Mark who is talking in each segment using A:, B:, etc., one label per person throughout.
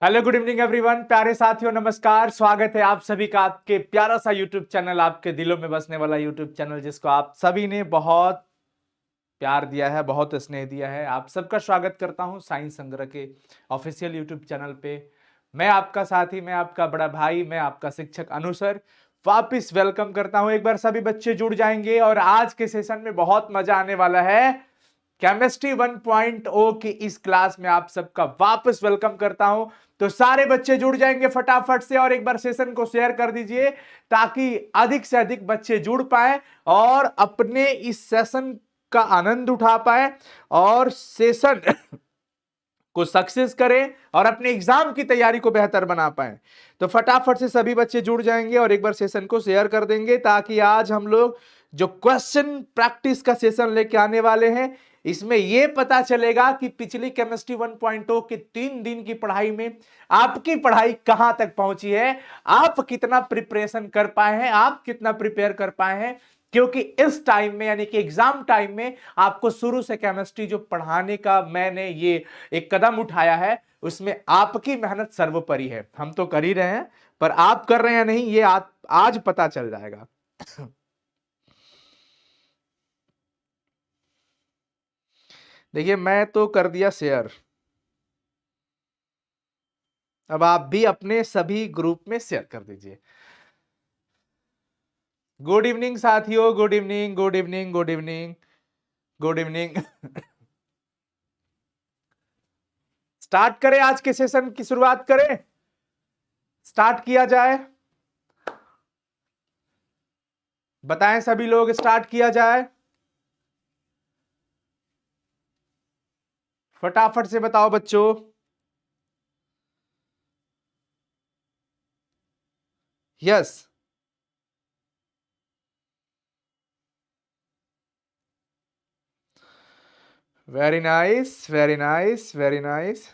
A: Hello good evening everyone, प्यारे साथियों नमस्कार। स्वागत है आप सभी का आपके प्यारा सा यूट्यूब चैनल, आपके दिलों में बसने वाला यूट्यूब चैनल, जिसको आप सभी ने बहुत प्यार दिया है, बहुत स्नेह दिया है। आप सबका स्वागत करता हूं साइंस संग्रह के ऑफिशियल यूट्यूब चैनल पे। मैं आपका साथी, मैं आपका बड़ा भाई, मैं आपका शिक्षक अनुसर वापिस वेलकम करता हूं। एक बार सभी बच्चे जुड़ जाएंगे और आज के सेशन में बहुत मजा आने वाला है। केमिस्ट्री 1.0 की इस क्लास में आप सबका वापस वेलकम करता हूं। तो सारे बच्चे जुड़ जाएंगे फटाफट से और एक बार सेशन को शेयर कर दीजिए ताकि अधिक से अधिक बच्चे जुड़ पाए और अपने इस सेशन का आनंद उठा पाए और सेशन को सक्सेस करें और अपने एग्जाम की तैयारी को बेहतर बना पाए। तो फटाफट से सभी बच्चे जुड़ जाएंगे और एक बार सेशन को शेयर कर देंगे ताकि आज हम लोग जो क्वेश्चन प्रैक्टिस का सेशन लेके आने वाले हैं, इसमें यह पता चलेगा कि पिछली केमिस्ट्री 1.0 के 3 दिन की पढ़ाई में आपकी पढ़ाई कहां तक पहुंची है, आप कितना प्रिपरेशन कर पाए हैं, आप कितना प्रिपेयर कर पाए हैं। क्योंकि इस टाइम में यानी कि एग्जाम टाइम में आपको शुरू से केमिस्ट्री जो पढ़ाने का मैंने ये एक कदम उठाया है, उसमें आपकी मेहनत सर्वोपरि है। हम तो कर ही रहे हैं, पर आप कर रहे हैं नहीं, ये आज पता चल जाएगा। देखिए, मैं तो कर दिया शेयर, अब आप भी अपने सभी ग्रुप में शेयर कर दीजिए। गुड इवनिंग साथियों, good evening, good evening, good evening, good evening. Start करें, आज के सेशन की शुरुआत करें, स्टार्ट किया जाए। बताएं सभी लोग, स्टार्ट किया जाए। फटाफट से बताओ बच्चों। Yes, very nice, very nice, very nice.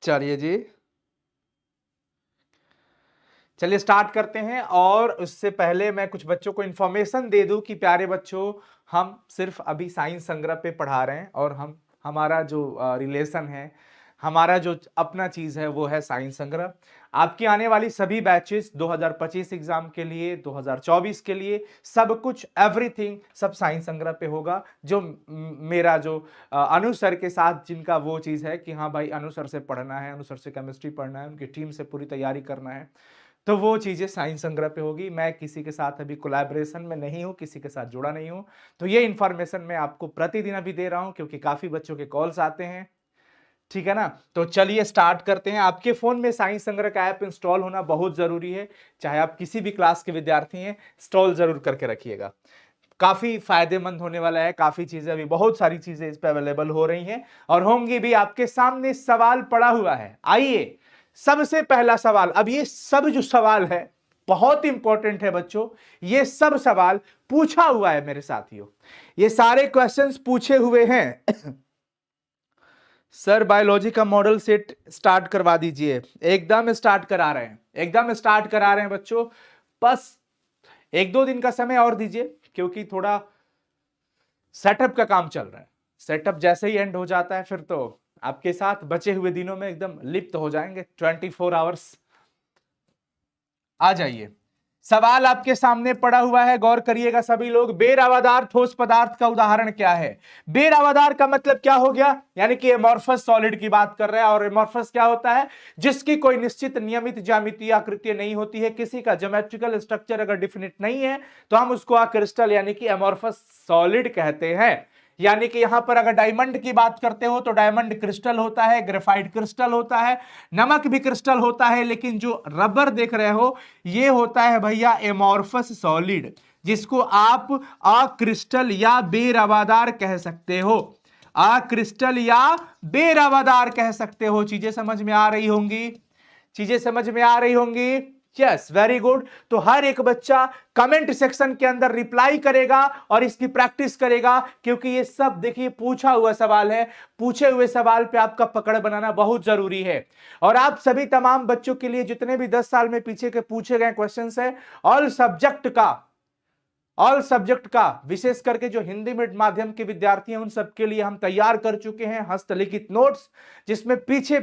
A: चलिए जी, चलिए स्टार्ट करते हैं। और उससे पहले मैं कुछ बच्चों को इंफॉर्मेशन दे दूं कि प्यारे बच्चों, हम सिर्फ अभी साइंस संग्रह पे पढ़ा रहे हैं और हमारा जो रिलेशन है, हमारा जो अपना चीज है, वो है साइंस संग्रह। आपकी आने वाली सभी बैचेस 2025 एग्जाम के लिए, 2024 के लिए, सब कुछ एवरीथिंग सब साइंस संग्रह पे होगा। जो मेरा जो अनुसर के साथ जिनका वो चीज है कि हाँ भाई, अनुसर से पढ़ना है, अनुसर से केमिस्ट्री पढ़ना है, उनकी टीम से पूरी तैयारी करना है, तो वो चीजें साइंस संग्रह पे होगी। मैं किसी के साथ अभी कोलैबोरेशन में नहीं हूं, किसी के साथ जुड़ा नहीं हूं। तो ये इंफॉर्मेशन मैं आपको प्रतिदिन अभी दे रहा हूं क्योंकि काफी बच्चों के कॉल्स आते हैं, ठीक है ना। तो चलिए स्टार्ट करते हैं। आपके फोन में साइंस संग्रह का ऐप इंस्टॉल होना बहुत जरूरी है, चाहे आप किसी भी क्लास के विद्यार्थी हैं, इंस्टॉल जरूर करके रखिएगा। काफी फायदेमंद होने वाला है, काफी चीजें, अभी बहुत सारी चीजें इस पे अवेलेबल हो रही हैं और होंगी भी। आपके सामने सवाल पड़ा हुआ है, आइए सबसे पहला सवाल। अब ये सब जो सवाल है बहुत इंपॉर्टेंट है बच्चों, ये सब सवाल पूछा हुआ है मेरे साथियों, ये सारे क्वेश्चंस पूछे हुए हैं। सर बायोलॉजी का मॉडल सेट स्टार्ट करवा दीजिए। एकदम स्टार्ट करा रहे हैं, एकदम स्टार्ट करा रहे हैं बच्चों। बस 1-2 दिन का समय और दीजिए क्योंकि थोड़ा सेटअप का काम चल रहा है। सेटअप जैसे ही एंड हो जाता है, फिर तो आपके साथ बचे हुए दिनों में एकदम लिप्त हो जाएंगे, 24 आवर्स। आ जाइए, सवाल आपके सामने पड़ा हुआ है, गौर करिएगा सभी लोग। बेरवादार ठोस पदार्थ का उदाहरण क्या है? बेरवादार का मतलब क्या हो गया? यानी कि एमॉर्फस सॉलिड की बात कर रहे हैं। और एमॉर्फस क्या होता है? जिसकी कोई निश्चित नियमित ज्यामितीय आकृति नहीं होती है, किसी का ज्योमेट्रिकल स्ट्रक्चर अगर डिफिनिट नहीं है तो हम उसको अक्रिस्टल यानी कि एमॉर्फस सॉलिड कहते हैं। यानी कि यहां पर अगर डायमंड की बात करते हो तो डायमंड क्रिस्टल होता है, ग्रेफाइट क्रिस्टल होता है, नमक भी क्रिस्टल होता है, लेकिन जो रबर देख रहे हो ये होता है भैया एमॉर्फस सॉलिड, जिसको आप अक्रिस्टल या बेरवादार कह सकते हो। अक्रिस्टल या बेरवादार कह सकते हो। चीजें समझ में आ रही होंगी, चीजें समझ में आ रही होंगी। Yes, very good. तो हर एक बच्चा कमेंट सेक्शन के अंदर रिप्लाई करेगा और इसकी प्रैक्टिस करेगा क्योंकि ये सब देखिए पूछा हुआ सवाल है। पूछे हुए सवाल पे आपका पकड़ बनाना बहुत जरूरी है। और आप सभी तमाम बच्चों के लिए जितने भी 10 साल में पीछे के पूछे गए क्वेश्चंस है, ऑल सब्जेक्ट का ऑल सब्जेक्ट का, विशेष करके जो हिंदी माध्यम के विद्यार्थी हैं उन सबके लिए हम तैयार कर चुके हैं हस्तलिखित नोट्स, जिसमें पीछे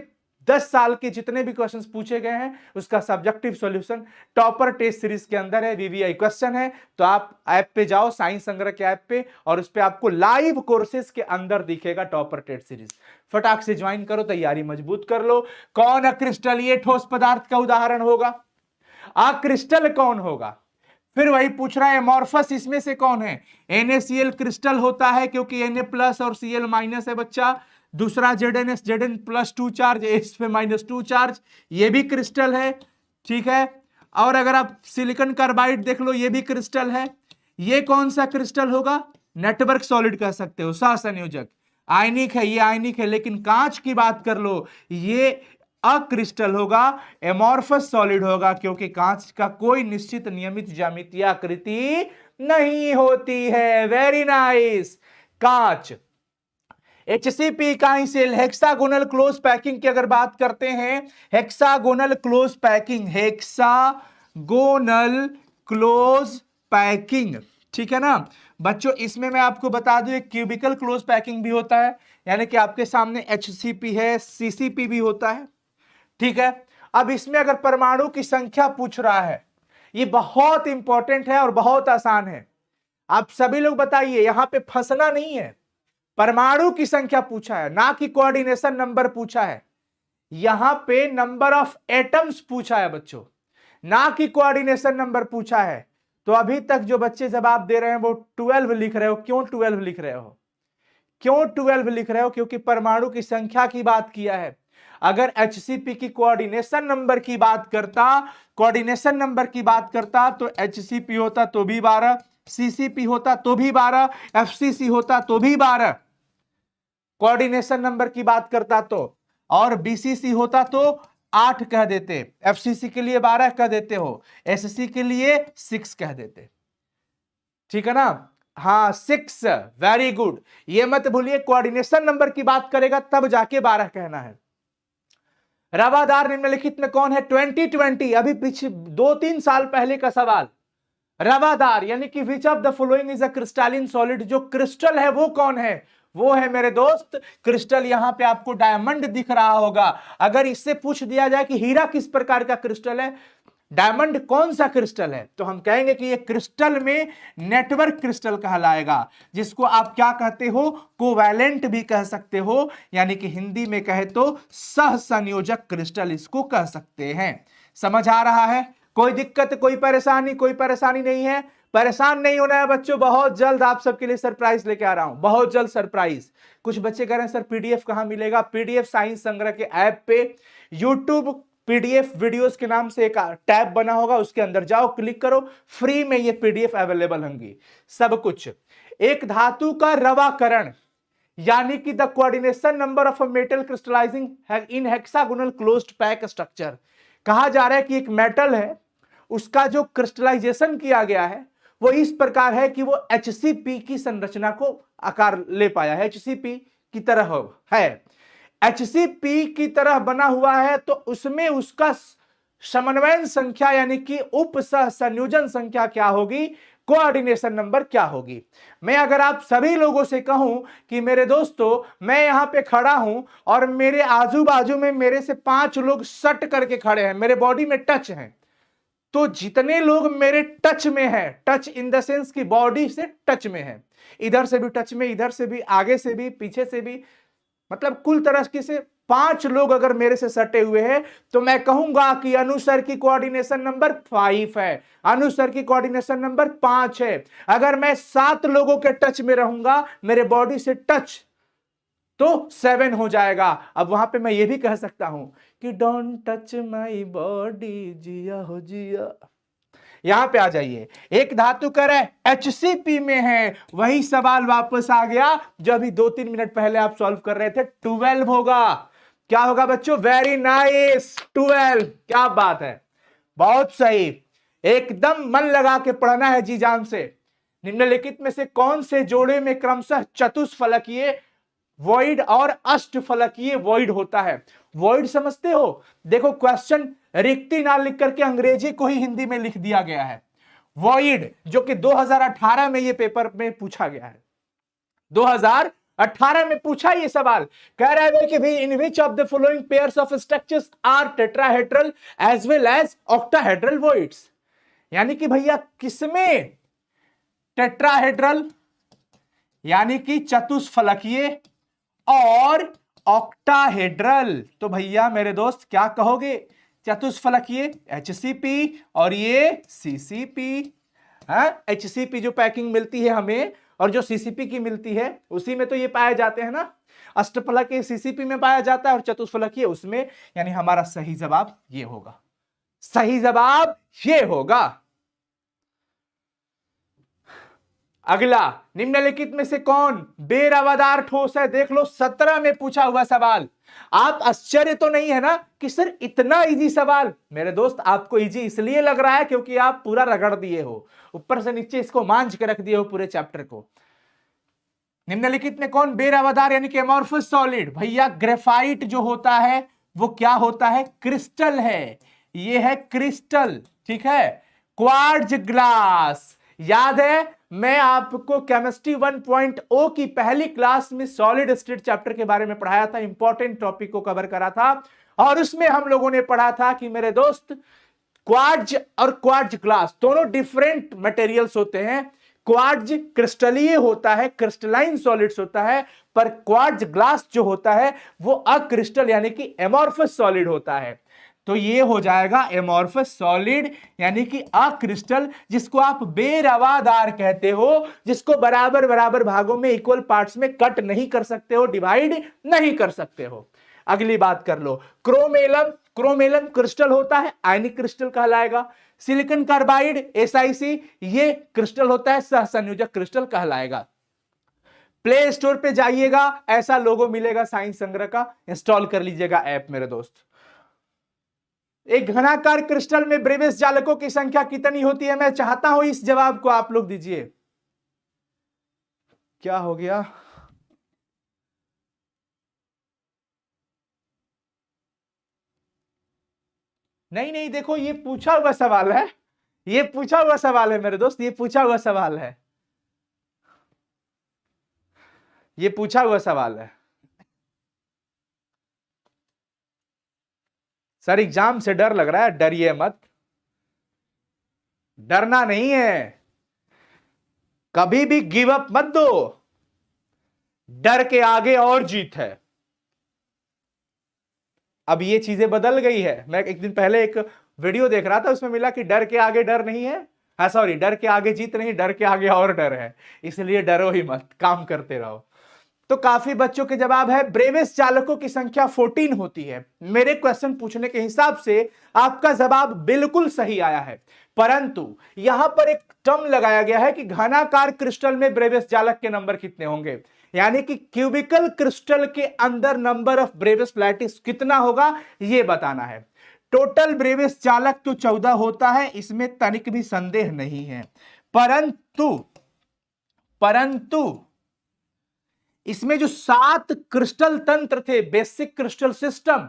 A: 10 साल के जितने भी क्वेश्चंस पूछे गए हैं उसका subjective solution topper test series के अंदर है, वीवीआई क्वेश्चन है। तो आप ऐप पे जाओ, साइंस संग्रह के ऐप पे, और उस पे आपको लाइव कोर्सेज के अंदर दिखेगा टॉपर टेस्ट सीरीज। फटाक से ज्वाइन करो, तैयारी मजबूत कर लो। कौन अक्रिस्टल, ये ठोस पदार्थ का उदाहरण होगा। अक्रिस्टल कौन होगा? फिर वही पूछ रहा है एमॉर्फस इसमें से कौन है? NaCl क्रिस्टल होता है क्योंकि Na+ और Cl- है बच्चा। दूसरा ZnS, Zn+2 चार्ज, H पे -2 चार्ज, ये भी क्रिस्टल है, ठीक है। और अगर आप सिलिकॉन कार्बाइड देख लो, ये भी क्रिस्टल है। ये कौन सा क्रिस्टल होगा? नेटवर्क सॉलिड कह सकते हो, सहसंयोजक। आयनिक है, ये आयनिक है। लेकिन कांच की बात कर लो, ये अक्रिस्टल होगा, एमॉर्फस सॉलिड होगा, क्योंकि कांच का कोई निश्चित नियमित ज्यामितीय आकृति नहीं होती है। Very nice. कांच, HCP इकाई सेल, हेक्सागोनल क्लोज पैकिंग की अगर बात करते हैं, hexagonal close packing, hexagonal close packing, ठीक है ना बच्चों। इसमें मैं आपको बता दूं एक क्यूबिकल क्लोज पैकिंग भी होता है, यानी कि आपके सामने HCP है, CCP भी होता है, ठीक है। अब इसमें अगर परमाणु की संख्या पूछ रहा है, ये बहुत इंपॉर्टेंट है और बहुत आसान है। आप सभी लोग बताइए, यहां पे फंसना नहीं है। परमाणु की संख्या पूछा है, ना कि कोऑर्डिनेशन नंबर पूछा है। यहां पे नंबर ऑफ एटम्स पूछा है बच्चों, ना कि कोऑर्डिनेशन नंबर पूछा है। तो अभी तक जो बच्चे जवाब दे रहे हैं वो 12 लिख रहे हो। क्यों 12 लिख रहे हो? क्यों 12 लिख रहे हो? क्योंकि परमाणु की संख्या की बात किया है। अगर HCP की कोऑर्डिनेशन नंबर की बात करता तो HCP होता तो भी 12, CCP होता तो भी 12, FCC होता तो भी 12, कोऑर्डिनेशन नंबर की बात करता तो। और BCC होता तो 8 कह देते, FCC के लिए 12 कह देते हो, SC के लिए 6 कह देते, ठीक है ना। हाँ 6, वेरी गुड। ये मत भूलिए, कोऑर्डिनेशन नंबर की बात करेगा तब जाके 12 कहना है। रवादार निम्नलिखित में कौन है? 2020, अभी पीछे 2-3 साल पहले का सवाल। रवादार यानी कि which of the following is a crystalline solid, जो क्रिस्टल है वो कौन है? वो है मेरे दोस्त क्रिस्टल। यहां पे आपको डायमंड दिख रहा होगा। अगर इससे पूछ दिया जाए कि हीरा किस प्रकार का क्रिस्टल है, डायमंड कौन सा क्रिस्टल है, तो हम कहेंगे कि ये क्रिस्टल में नेटवर्क क्रिस्टल कहलाएगा, जिसको आप क्या कहते हो? कोवैलेंट भी कह सकते हो, यानी कि हिंदी में कहे तो सहसंयोजक क्रिस्टल इसको कह सकते हैं। समझ आ रहा है? कोई दिक्कत, कोई परेशानी नहीं है। परेशान नहीं होना है बच्चों, बहुत जल्द आप सबके लिए सरप्राइज लेके आ रहा हूं, बहुत जल्द सरप्राइज। कुछ बच्चे कह रहे हैं सर PDF कहां मिलेगा? PDF साइंस संग्रह के ऐप पे YouTube PDF वीडियोस के नाम से एक टैब बना होगा, उसके अंदर जाओ, क्लिक करो, फ्री में ये PDF अवेलेबल होंगी सब कुछ। एक धातु का रवाकरण यानी कि the coordination number of a metal crystallizing in hexagonal closed pack structure. कहा जा रहा है कि एक मेटल है, उसका जो क्रिस्टलाइजेशन किया गया है वो इस प्रकार है कि वो HCP की संरचना को आकार ले पाया है, HCP की तरह है, HCP की तरह बना हुआ है। तो उसमें उसका समन्वयन संख्या यानी कि उप संयोजन संख्या क्या होगी? कोऑर्डिनेशन नंबर क्या होगी? मैं अगर आप सभी लोगों से कहूं कि मेरे दोस्तों मैं यहां पे खड़ा हूं और मेरे आजू बाजू में मेरे से 5 लोग सट करके खड़े हैं, मेरे बॉडी में टच हैं, तो जितने लोग मेरे टच में हैं, टच इन द सेंस की बॉडी से टच में है, इधर से भी टच में, इधर से भी, आगे से भी, पीछे से भी, मतलब कुल तरह से 5 लोग अगर मेरे से सटे हुए हैं, तो मैं कहूंगा कि अनुसर की कोऑर्डिनेशन नंबर 5 है, अनुसर की कोऑर्डिनेशन नंबर 5 है। अगर मैं 7 लोगों के टच में रहूंगा, मेरे बॉडी से टच, तो 7 हो जाएगा। अब वहां पे मैं ये भी कह सकता हूं कि डोंट टच माई बॉडी, जिया हो जिया। यहां पे आ जाइए, एक धातु कर HCP में है, वही सवाल वापस आ गया जो अभी 2-3 मिनट पहले आप सॉल्व कर रहे थे। 12 होगा। क्या होगा बच्चों? Very nice, 12। क्या बात है, बहुत सही। एकदम मन लगा के पढ़ना है जी जान से। निम्नलिखित में से कौन से जोड़े में क्रमशः चतुष्फलकीय वॉइड और अष्टफलकीय वॉइड होता है? वॉइड समझते हो? देखो क्वेश्चन रिक्ति ना लिख करके अंग्रेजी को ही हिंदी में लिख दिया गया है। वॉइड, जो कि 2018 में ये पेपर में पूछा गया है। 2018 में पूछा ये सवाल, कह रहा है कि भाई in which of the following pairs of structures are tetrahedral as well as octahedral voids. यानी कि भैया किसमें टेट्राहेड्रल यानी कि चतुष्फलकीय और ऑक्टाहेड्रल, तो भैया मेरे दोस्त क्या कहोगे, चतुष्फलकीय HCP और ये CCP। HCP जो पैकिंग मिलती है हमें और जो CCP की मिलती है उसी में तो ये पाए जाते हैं ना, अष्टफलकीय CCP में पाया जाता है और चतुष्फलकीय उसमें, यानी हमारा सही जवाब ये होगा, सही जवाब ये होगा। अगला, निम्नलिखित में से कौन बेरवादार ठोस है, देख लो 17 में पूछा हुआ सवाल। आप आश्चर्य तो नहीं है ना कि सर इतना इजी सवाल। मेरे दोस्त आपको इजी इसलिए लग रहा है क्योंकि आप पूरा रगड़ दिए हो, ऊपर से नीचे इसको मांझ के रख दिए हो पूरे चैप्टर को। निम्नलिखित में कौन बेरवादार यानी कि अमॉर्फस सॉलिड, भैया ग्रेफाइट जो होता है वो क्या होता है, क्रिस्टल है, ये है क्रिस्टल, ठीक है। क्वार्ट्ज ग्लास, याद है मैं आपको केमिस्ट्री 1.0 की पहली क्लास में सॉलिड स्टेट चैप्टर के बारे में पढ़ाया था, इंपॉर्टेंट टॉपिक को कवर करा था, और उसमें हम लोगों ने पढ़ा था कि मेरे दोस्त क्वार्ट्ज और क्वार्ट्ज ग्लास दोनों डिफरेंट मटेरियल्स होते हैं। क्वार्ट्ज क्रिस्टलीय होता है, क्रिस्टलाइन सॉलिड्स होता है, पर क्वार्ट्ज ग्लास जो होता है वो अक्रिस्टल यानी कि एमॉर्फस सॉलिड होता है। तो ये हो जाएगा एमॉर्फस सॉलिड यानी कि अक्रिस्टल, जिसको आप बेरवादार कहते हो, जिसको बराबर बराबर भागों में इक्वल पार्ट्स में कट नहीं कर सकते हो, डिवाइड नहीं कर सकते हो। अगली बात कर लो, क्रोमेलम, क्रोमेलम क्रिस्टल होता है, आयनिक क्रिस्टल कहलाएगा। सिलिकॉन कार्बाइड SiC ये क्रिस्टल होता है, सहसंयोजक क्रिस्टल कहलाएगा। प्ले स्टोर पे जाइएगा, ऐसा लोगो मिलेगा साइंस संग्रह का, इंस्टॉल कर लीजिएगा ऐप मेरे दोस्त। एक घनाकार क्रिस्टल में ब्रेविस जालकों की संख्या कितनी होती है, मैं चाहता हूं इस जवाब को आप लोग दीजिए। क्या हो गया, नहीं नहीं देखो ये पूछा हुआ सवाल है, ये पूछा हुआ सवाल है मेरे दोस्त, ये पूछा हुआ सवाल है, ये पूछा हुआ सवाल है। सर एग्जाम से डर लग रहा है, डरिए मत, डरना नहीं है, कभी भी गिव अप मत दो, डर के आगे और जीत है। अब ये चीजें बदल गई है, मैं एक दिन पहले एक वीडियो देख रहा था, उसमें मिला कि डर के आगे डर नहीं है, हाँ सॉरी, डर के आगे जीत नहीं, डर के आगे और डर है, इसलिए डरो ही मत, काम करते रहो। तो काफी बच्चों के जवाब है ब्रेविस चालकों की संख्या 14 होती है। मेरे क्वेश्चन पूछने के हिसाब से आपका जवाब बिल्कुल सही आया है, परंतु यहां पर एक टर्म लगाया गया है कि घनाकार क्रिस्टल में ब्रेविस चालक के नंबर कितने होंगे, यानी कि क्यूबिकल क्रिस्टल के अंदर नंबर ऑफ ब्रेविस लैटिस कितना होगा ये बताना है। टोटल ब्रेविस चालक तो 14 होता है, इसमें तनिक भी संदेह नहीं है, परंतु परंतु इसमें जो 7 क्रिस्टल तंत्र थे, बेसिक क्रिस्टल सिस्टम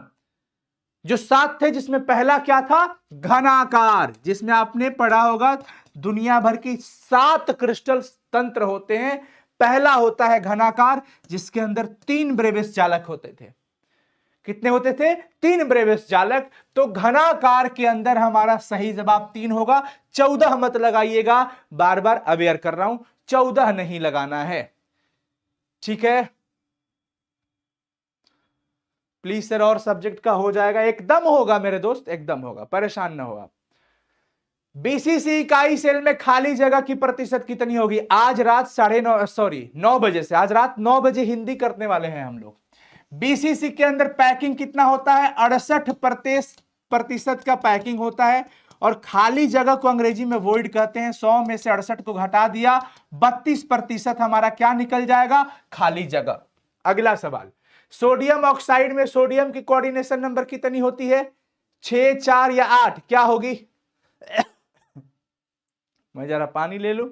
A: जो 7 थे, जिसमें पहला क्या था, घनाकार, जिसमें आपने पढ़ा होगा दुनिया भर की 7 क्रिस्टल तंत्र होते हैं, पहला होता है घनाकार जिसके अंदर 3 ब्रेविस चालक होते थे। कितने होते थे, 3 ब्रेविस चालक। तो घनाकार के अंदर हमारा सही जवाब 3 होगा, 14 मत लगाइएगा, बार बार अवेयर कर रहा हूं, 14 नहीं लगाना है, ठीक है प्लीज सर। और सब्जेक्ट का हो जाएगा, एकदम होगा मेरे दोस्त, एकदम होगा, परेशान ना हो आप। BCC इकाई सेल में खाली जगह की प्रतिशत कितनी होगी, आज रात 9 बजे से, आज रात 9 बजे हिंदी करने वाले हैं हम लोग। BCC के अंदर पैकिंग कितना होता है, 68% का पैकिंग होता है, और खाली जगह को अंग्रेजी में वॉइड कहते हैं। 100 में से 68 को घटा दिया, 32% हमारा क्या निकल जाएगा, खाली जगह। अगला सवाल, सोडियम ऑक्साइड में सोडियम की कोऑर्डिनेशन नंबर कितनी होती है, 6, 4 या 8, क्या होगी मैं जरा पानी ले लूं,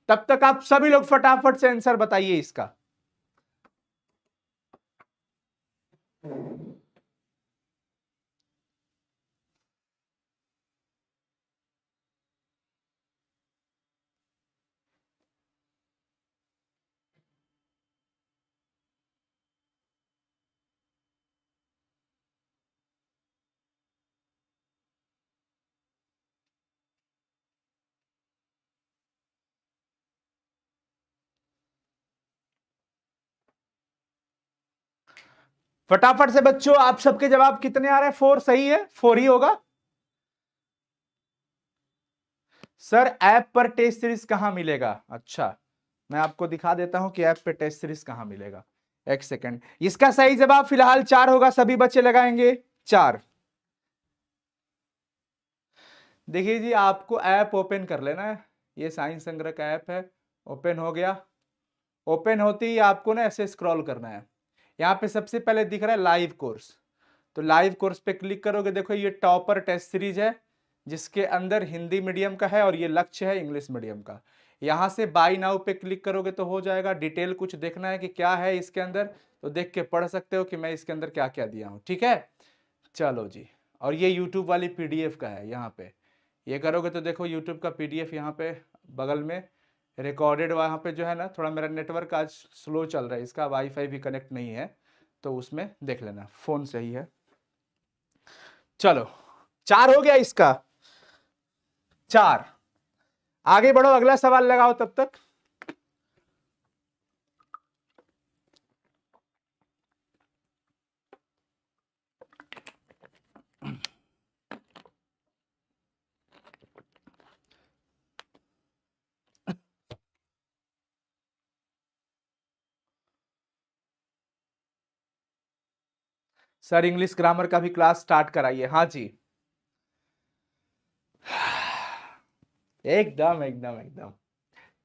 A: तब तक आप सभी लोग फटाफट से आंसर बताइए इसका। फटाफट से बच्चों, आप सबके जवाब कितने आ रहे हैं? 4 सही है, 4 ही होगा। सर ऐप पर टेस्ट सीरीज कहां मिलेगा? अच्छा, मैं आपको दिखा देता हूं कि ऐप पे टेस्ट सीरीज कहां मिलेगा। एक सेकंड। इसका सही जवाब फिलहाल 4 होगा, सभी बच्चे लगाएंगे 4। देखिए जी, आपको ऐप ओपन कर लेना है। ये साइंस संग्रह का ऐप है, ओपन हो गया। ओपन होते ही आपको ना ऐसे स्क्रॉल करना है। यहाँ पे सबसे पहले दिख रहा है लाइव कोर्स, तो लाइव कोर्स पे क्लिक करोगे। देखो ये टॉपर टेस्ट सीरीज है, जिसके अंदर हिंदी मीडियम का है और ये लक्ष्य है इंग्लिश मीडियम का। यहाँ से बाय नाउ पे क्लिक करोगे तो हो जाएगा। डिटेल कुछ देखना है कि क्या है इसके अंदर, तो देख के पढ़ सकते हो कि मैं इसके अंदर क्या क्या दिया हूँ। ठीक है, चलो जी। और ये यूट्यूब वाली पीडीएफ का है। यहाँ पे ये करोगे तो देखो यूट्यूब का पीडीएफ यहाँ पे बगल में रिकॉर्डेड। वहाँ पे जो है ना, थोड़ा मेरा नेटवर्क आज स्लो चल रहा है, इसका वाईफाई भी कनेक्ट नहीं है, तो उसमें देख लेना। फोन सही है। चलो 4 हो गया इसका, 4। आगे बढ़ो, अगला सवाल लगाओ तब तक। सर इंग्लिश ग्रामर का भी क्लास स्टार्ट कराइए। हाँ जी, एकदम एकदम एकदम।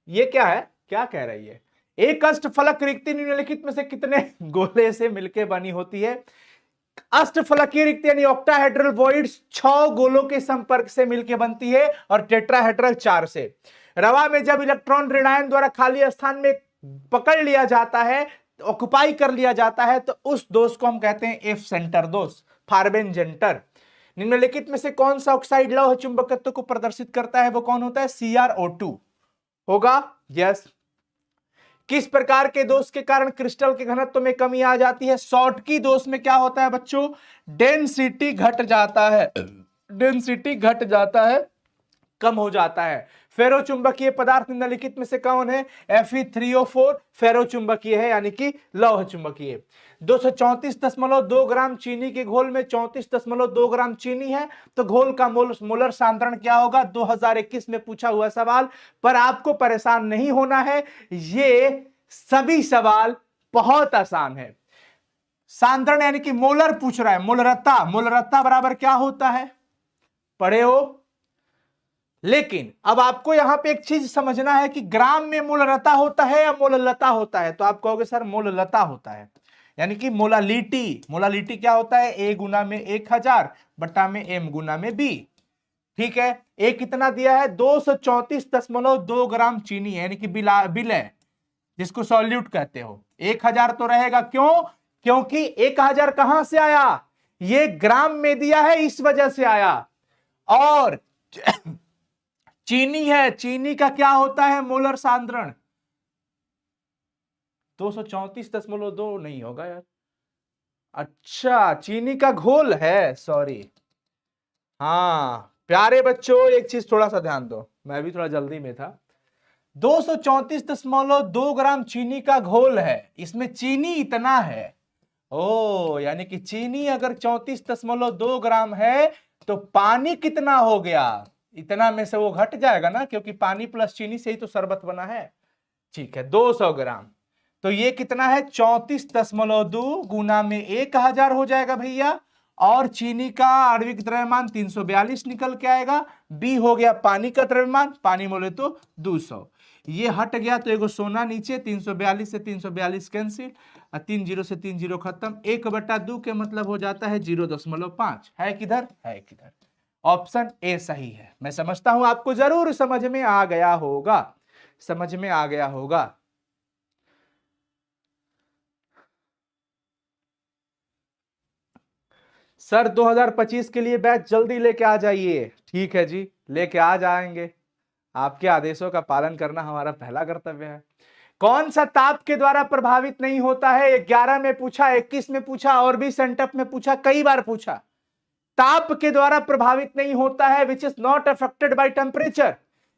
A: ये क्या है, क्या कह रही है? एक अष्टफलक रिक्ति निम्नलिखित में से कितने गोले से मिलकर बनी होती है? अष्टफलकीय रिक्ति यानी ऑक्टाहेड्रल वॉइड्स 6 गोलों के संपर्क से मिलकर बनती है और टेट्राहेड्रल 4 से। रवा में जब इलेक्ट्रॉन ऋणायन द्वारा खाली स्थान में पकड़ लिया जाता है, ऑक्युपाई कर लिया जाता है, तो उस दोष को हम कहते हैं एफ सेंटर दोष, फार्बेनजेंटर। निम्नलिखित में से कौन सा ऑक्साइड लौह चुंबकत्व को प्रदर्शित करता है? वो कौन होता है? CrO2 होगा। यस। किस प्रकार के दोष के कारण क्रिस्टल के घनत्व में कमी आ जाती है? शॉर्टकी दोष में क्या होता है बच्चों? डेंसिटी घट जाता है, डेंसिटी घट जाता है, कम हो जाता है। फेरोचुंबकीय पदार्थ निम्नलिखित में से कौन है? Fe3O4 फेरोचुंबकीय है, यानी कि लौह चुंबकीय। 234.2 ग्राम चीनी के घोल में 34.2 ग्राम चीनी है, तो घोल का मोलर सांद्रण क्या होगा? 2021 में पूछा हुआ सवाल। पर आपको परेशान नहीं होना है, ये सभी सवाल बहुत आसान है। सांद्रण यानी कि मोलर पूछ रहा है, मोलरता। मोलरता बराबर क्या होता है? पढ़े हो। लेकिन अब आपको यहां पे एक चीज समझना है कि ग्राम में मोलरता होता है या मोललता होता है? तो आप कहोगे सर मोललता होता है, यानी कि मोलालिटी। मोलालिटी क्या होता है? A गुना में 1000 बटा में M गुना में B। ठीक है, ए कितना दिया है? 234.2 ग्राम चीनी है, यानी कि विलय, जिसको सॉल्यूट कहते हो। 1000 तो रहेगा, क्यों? क्योंकि 1000 कहां से आया? ये ग्राम में दिया है, इस वजह से आया। और चीनी है, चीनी का क्या होता है मोलर सांद्रण? 234.2 नहीं होगा यार। अच्छा, चीनी का घोल है, सॉरी। हाँ प्यारे बच्चों, एक चीज थोड़ा सा ध्यान दो, मैं भी थोड़ा जल्दी में था। 234.2 ग्राम चीनी का घोल है, इसमें चीनी इतना है। ओ, यानी कि चीनी अगर 34.2 ग्राम है, तो पानी कितना हो गया? इतना में से वो घट जाएगा ना, क्योंकि पानी प्लस चीनी से ही तो शरबत बना है। ठीक है, 200 ग्राम। तो ये कितना है? 34.2 गुना में 1000 हो जाएगा भैया। और चीनी का आणविक द्रव्यमान 342 निकल के आएगा। बी हो गया पानी का द्रव्यमान, पानी बोले तो 200। ये हट गया तो एगो सोना नीचे, 342 से 342 कैंसिल, 3 जीरो से 3 जीरो खत्म। 1/2 के मतलब हो जाता है 0.5। है किधर? है किधर? ऑप्शन ए सही है। मैं समझता हूं आपको जरूर समझ में आ गया होगा, समझ में आ गया होगा। सर 2025 के लिए बैच जल्दी लेके आ जाइए। ठीक है जी, लेके आ जाएंगे। आपके आदेशों का पालन करना हमारा पहला कर्तव्य है। कौन सा ताप के द्वारा प्रभावित नहीं होता है? 11 में पूछा, 21 में पूछा, और भी सेंटअप में पूछा, कई बार पूछा। ताप के द्वारा प्रभावित नहीं होता है, which is not affected by temperature,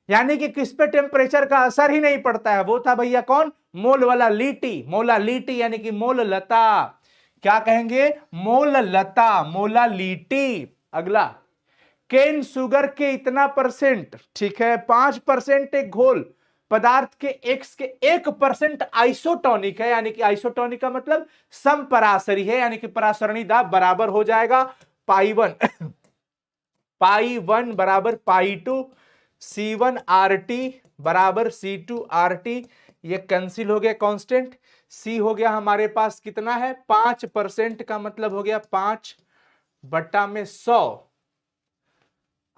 A: यानी कि किस पे टेम्परेचर का असर ही नहीं पड़ता है। वो था भैया कौन? मोल वाला लीटी, मोला लीटी, यानी कि मोल लता। क्या कहेंगे? मोललता, मोलालिटी। अगला, केन शुगर के इतना परसेंट, ठीक है 5% एक घोल पदार्थ के एक्स के 1% आइसोटोनिक है, यानी कि आइसोटोनिक का मतलब समपरासरी है, यानी कि परासरणी दाब बराबर हो जाएगा पाई 1 पाई 1 बराबर पाई 2, C1 RT बराबर C2 RT। ये कैंसिल हो गया कांस्टेंट। C हो गया हमारे पास कितना है? 5% का मतलब हो गया 5/100।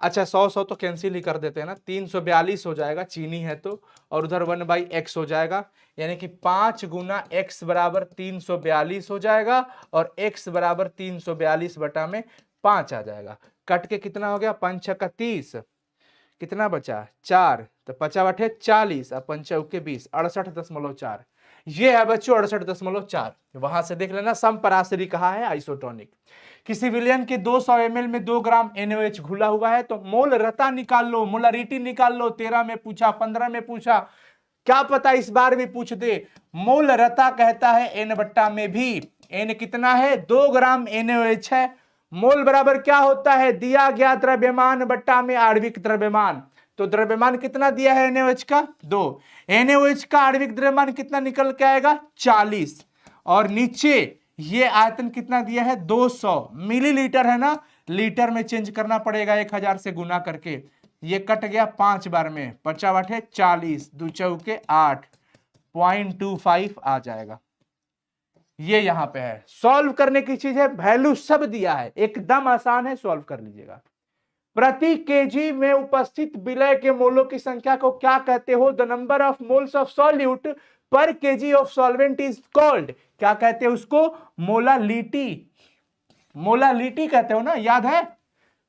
A: अच्छा 100 तो कैंसिल ही कर देते हैं ना, 342 हो जाएगा, चीनी है तो, और उधर 1/x हो जाएगा, यानी कि 5 गुना x बराबर 342 हो जाएगा, और x बराबर 342/5 आ जाएगा। कट के कितना हो गया? 5 6 का 30, कितना बचा? 4, तो 5 × 40 और 5 × 20, 68.4। ये है बच्चों 68.4। वहां से देख लेना, समपरासरी कहा है, आइसोटोनिक। किसी विलयन के 200 ml में 2 ग्राम NaOH घुला हुआ है, तो मोल रता निकाल लो, मोलारिटी निकाल लो। 13 में पूछा, 15 में पूछा, क्या पता इस बार भी पूछ दे। मोल रता कहता है N में भी, N कितना है? 2 ग्राम NaOH है। मोल बराबर क्या होता है? दिया गया द्रव्यमान बट्टा में आणविक द्रव्यमान। तो द्रव्यमान कितना दिया है NaOH का? 2। NaOH का आणविक द्रव्यमान कितना निकल के आएगा? 40। और नीचे ये आयतन कितना दिया है? 200 मिलीलीटर है ना, लीटर में चेंज करना पड़ेगा 1000 से गुना करके। ये कट गया 5 बार में, 5 × 40, 2 चौके 8, 0.25 आ जाएगा। ये यहां पे है, सॉल्व करने की चीज है, वैल्यू सब दिया है, एकदम आसान है, सॉल्व कर लीजिएगा। प्रति केजी में उपस्थित विलय के मोलों की संख्या को क्या कहते हो? The number of moles of solute पर kg of solvent is called, क्या कहते हैं उसको? मोलालिटी। मोलालिटी कहते हो ना, याद है?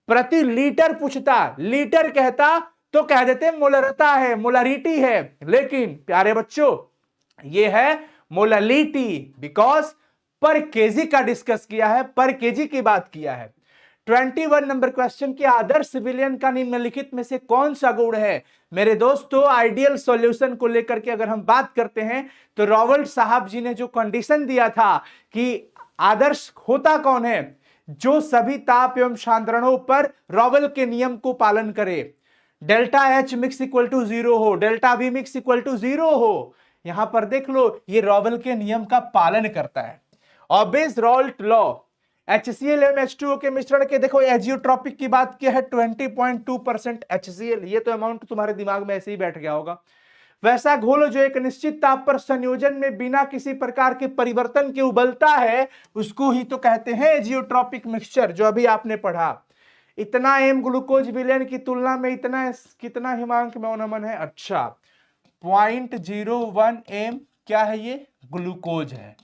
A: प्रति लीटर पूछता, लीटर कहता तो कह देते मोलरता है, मोलारिटी है, लेकिन प्यारे बच्चों ये है मोलालिटी, बिकॉज पर केजी का डिस्कस किया है, पर केजी की बात किया है। 21 नंबर क्वेश्चन के आदर्श विलयन का निम्नलिखित में से कौन सा गुण है? मेरे दोस्तों आइडियल सॉल्यूशन को लेकर के अगर हम बात करते हैं तो रॉबर्ट साहब जी ने जो कंडीशन दिया था कि आदर्श होता कौन है? जो सभी ताप एवं सांद्रणों पर रॉवल के नियम को पालन करे, delta H mix equal to 0 हो, delta V mix equal to 0 हो। यहां पर देख लो, ये रॉवल के नियम का पालन करता है। ऑबेस-रॉल्ट लॉ, HCl एवं H2O के मिश्रण के, देखो एजियोट्रॉपिक की बात किया है, 20.2% HCl, ये तो अमाउंट तुम्हारे दिमाग में ऐसे ही बैठ गया होगा। वैसा घोल जो एक निश्चित ताप पर संयोजन में बिना किसी प्रकार के परिवर्तन के उबलता है, उसको ही तो कहते हैं एजियोट्रॉपिक मिक्सचर, जो अभी आपने पढ़ा। इतना एम ग्लूकोज विलयन की तुलना में इतना कितना हिमांक में नमन है? अच्छा 0.01 एम क्या है? ये ग्लूकोज है,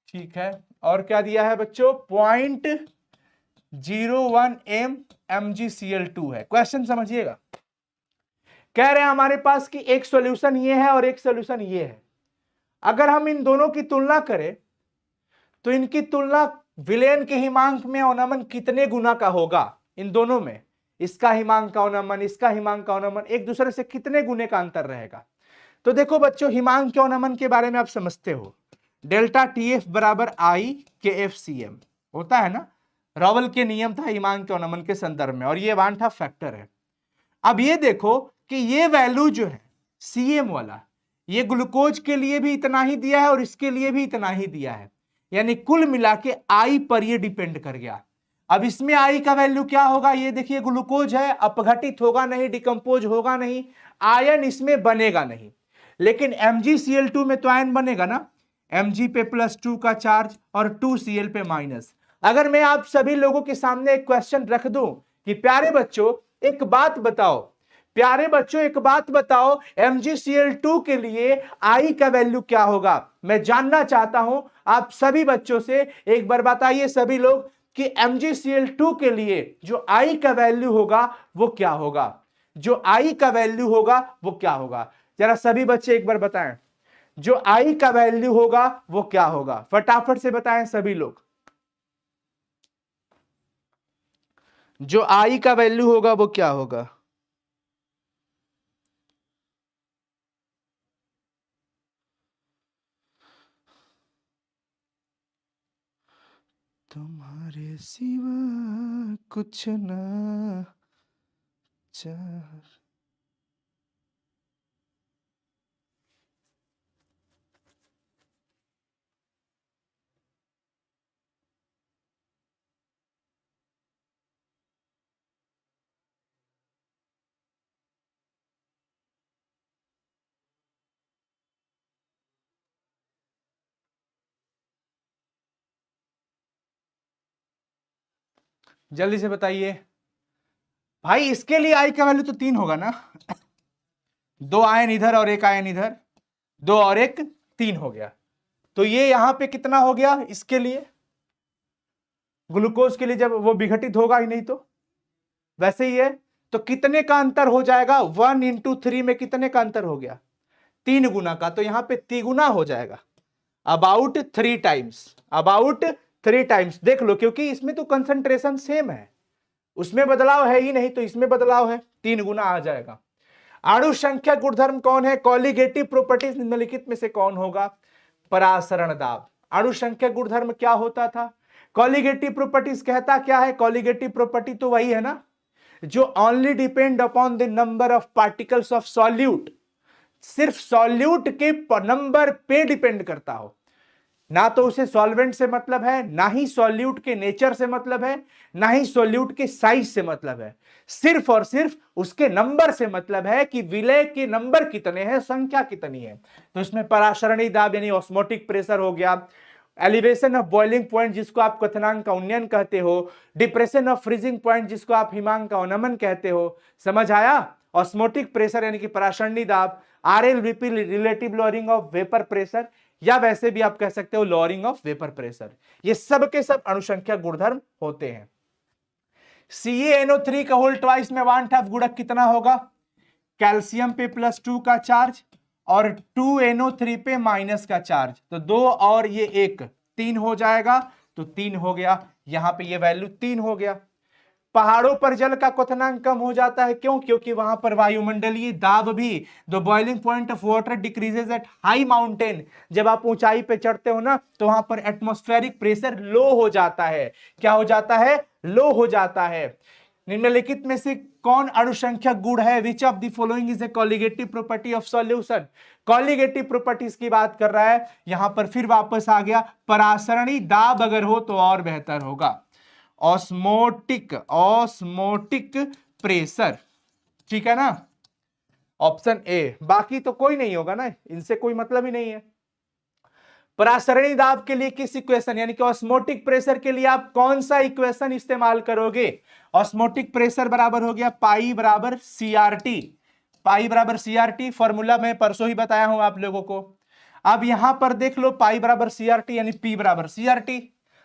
A: ठीक है। और क्या दिया है बच्चों? 0.01 एम MgCl2 है। क्वेश्चन समझिएगा, कह रहे हैं हमारे पास कि एक सॉल्यूशन ये है और एक सॉल्यूशन ये है। अगर हम इन दोनों की तुलना करें तो इनकी तुलना विलयन के हिमांक में अवनमन कितने गुना का होगा? इन दोनों में इसका हिमांक का अवनमन, इसका हिमांक का अवनमन, एक दूसरे से कितने गुने का अंतर रहेगा? तो देखो बच्चों, हिमांक के अवनमन के बारे में आप समझते हो, डेल्टा TF बराबर I KFCM होता है ना, रॉवल के नियम था हिमांक के अवनमन के संदर्भ में, और ये वान था फैक्टर है। अब ये देखो कि ये वैल्यू जो है CM वाला, ये ग्लूकोज के लिए भी इतना ही दिया है और इसके लिए भी इतना ही दिया है, यानी कुल मिला के I पर ये डिपेंड कर गया। अब इसमें I का वैल्यू क्या होगा? ये देखिए ग्लूकोज है, अपघटित होगा नहीं, डिकम्पोज होगा नहीं, आयन इसमें बनेगा नहीं, लेकिन MgCl2 में तो आयन बनेगा ना, Mg पे +2 का चार्ज और 2Cl पे माइनस। अगर मैं आप सभी लोगों के सामने एक क्वेश्चन रख दूं कि प्यारे बच्चों एक बात बताओ, प्यारे बच्चों एक बात बताओ, MgCl2 के लिए I का वैल्यू क्या होगा? मैं जानना चाहता हूं आप सभी बच्चों से, एक बार बताइए सभी लोग कि MgCl2 के लिए जो I का वैल्यू होगा वो क्या होगा? जो I का वैल्यू होगा वो क्या होगा? जरा सभी बच्चे एक बार बताएं, जो I का वैल्यू होगा वो क्या होगा? फटाफट से बताएं सभी लोग, जो I का वैल्यू होगा वो क्या होगा? तुम्हारे सिवा कुछ ना चाह। जल्दी से बताइए भाई, इसके लिए आई का वैल्यू तो 3 होगा ना। 2 आयन इधर और 1 आयन इधर, 2 और 1 3 हो गया। तो ये यहां पे कितना हो गया इसके लिए, ग्लूकोज के लिए, जब वो विघटित होगा ही नहीं तो वैसे ही है। तो कितने का अंतर हो जाएगा, 1 इंटू 3 में कितने का अंतर हो गया, 3 गुना का। तो यहां पे तिगुना हो जाएगा, अबाउट 3 टाइम्स, अबाउट 3 टाइम्स। देख लो, क्योंकि इसमें तो कंसंट्रेशन सेम है, उसमें बदलाव है ही नहीं, तो इसमें बदलाव है, 3 गुना आ जाएगा। अणु संख्या गुणधर्म कौन है, कॉलिगेटिव प्रॉपर्टीज निम्नलिखित में से कौन होगा, परासरण दाब। अणु संख्या गुणधर्म क्या होता था, कॉलिगेटिव प्रॉपर्टीज कहता क्या है, कॉलिगेटिव प्रॉपर्टी तो वही है ना जो only depend upon the number of particles of solute, सिर्फ सॉल्यूट के नंबर पे डिपेंड करता हो, ना तो उसे सॉल्वेंट से मतलब है, ना ही सॉल्यूट के नेचर से मतलब है, ना ही सॉल्यूट के साइज से मतलब है, सिर्फ और सिर्फ उसके नंबर से मतलब है कि विलय के नंबर कितने हैं, संख्या कितनी है। तो इसमें परासरणी दाब यानी ऑस्मोटिक प्रेशर हो गया, एलिवेशन ऑफ बॉइलिंग पॉइंट जिसको आप क्वथनांक का उन्नयन कहते हो, डिप्रेशन ऑफ फ्रीजिंग पॉइंट जिसको आप हिमांक का अवनमन कहते हो। समझ आया, ऑस्मोटिक प्रेशर यानी कि परासरणी दाब, RLVP relative lowering of vapour pressure, या वैसे भी आप कह सकते हो लोअरिंग ऑफ वेपर प्रेशर। ये सब के सब अणुसंख्या गुणधर्म होते हैं। CaNO3 का होल ट्वाइस में 1/2 गुणक कितना होगा, कैल्शियम पे +2 का चार्ज और 2NO3 पे माइनस का चार्ज, तो 2 और ये 1 3 हो जाएगा, तो 3 हो गया, यहां पे ये वैल्यू 3 हो गया। पहाड़ों पर जल का क्वथनांक कम हो जाता है, क्यों, क्योंकि वहां पर वायुमंडलीय दाब भी, the boiling point of water decreases at high mountain, जब आप ऊंचाई पे चढ़ते हो ना तो वहां पर एटमॉस्फेरिक प्रेशर लो हो जाता है। क्या हो जाता है, लो हो जाता है। निम्नलिखित में से कौन अणुसंख्यक गुण है, विच of the following is a colligative property of solution, colligative properties की बात कर रहा है। यहां पर फिर वापस आ गया, परासरणी दाब अगर हो तो और बेहतर होगा, ऑस्मोटिक, ऑस्मोटिक प्रेशर, ठीक है ना, ऑप्शन ए। बाकी तो कोई नहीं होगा ना, इनसे कोई मतलब ही नहीं है। परासरणी दाब के लिए किस इक्वेशन यानी कि ऑस्मोटिक प्रेशर के लिए आप कौन सा इक्वेशन इस्तेमाल करोगे, ऑस्मोटिक प्रेशर बराबर हो गया पाई बराबर CRT, पाई बराबर CRT, फॉर्मूला मैं परसों ही बताया हूं आप लोगों को। अब यहां पर देख लो, पाई बराबर CRT यानी P बराबर CRT,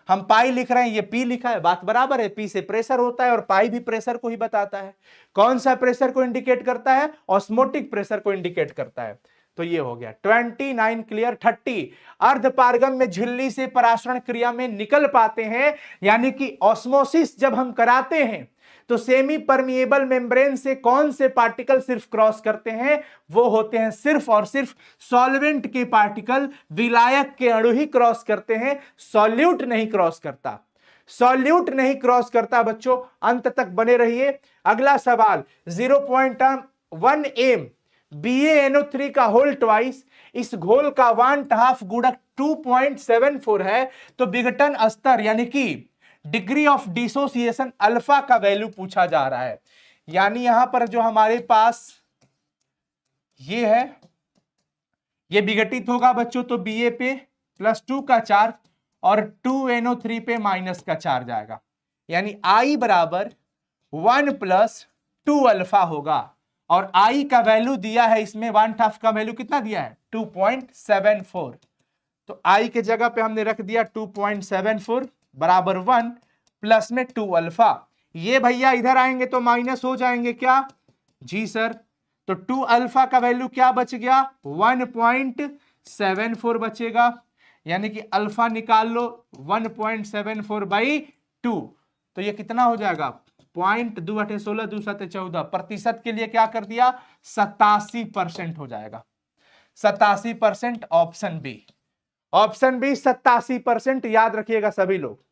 A: हम पाई लिख रहे हैं, ये P लिखा है, बात बराबर है, P से प्रेशर होता है और पाई भी प्रेशर को ही बताता है। कौन सा प्रेशर को इंडिकेट करता है, ऑस्मोटिक प्रेशर को इंडिकेट करता है। तो ये हो गया 29 क्लियर। 30 अर्धपारगम में झिल्ली से परासरण क्रिया में निकल पाते हैं, यानी कि ऑस्मोसिस जब हम कराते हैं तो सेमी परमिएबल मेम्ब्रेन से कौन से पार्टिकल सिर्फ क्रॉस करते हैं, वो होते हैं सिर्फ और सिर्फ सॉल्वेंट के पार्टिकल, विलायक के अणु ही क्रॉस करते हैं, सॉल्यूट नहीं क्रॉस करता, सॉल्यूट नहीं क्रॉस करता। बच्चों अंत तक बने रहिए। अगला सवाल 0.1 m BaNO3 का होल ट्वाइस, इस घोल का 1/2 गुणक 2.74 है, तो विघटन स्तर यानी कि डिग्री ऑफ डिसोसिएशन अल्फा का वैल्यू पूछा जा रहा है। यानी यहां पर जो हमारे पास ये है, ये विघटित होगा बच्चों, तो Ba पे +2 का चार्ज और 2NO3 पे माइनस का चार्ज आएगा, यानी I बराबर 1 + 2 अल्फा होगा। और I का वैल्यू दिया है इसमें, 1/2 का वैल्यू कितना दिया है 2.74, तो I के जगह पे हमने रख दिया 2.74 बराबर 1 प्लस में 2 अल्फा। ये भैया इधर आएंगे तो माइनस हो जाएंगे क्या, जी सर, तो 2 अल्फा का वैल्यू क्या बच गया 1.74 बचेगा, यानी कि अल्फा निकाल लो 1.74/2, तो ये कितना हो जाएगा 0.2 प्रतिशत के लिए क्या कर दिया 87% हो जाएगा, 87%, ऑप्शन बी, ऑप्शन बी 87%, याद रखिएगा सभी लोग।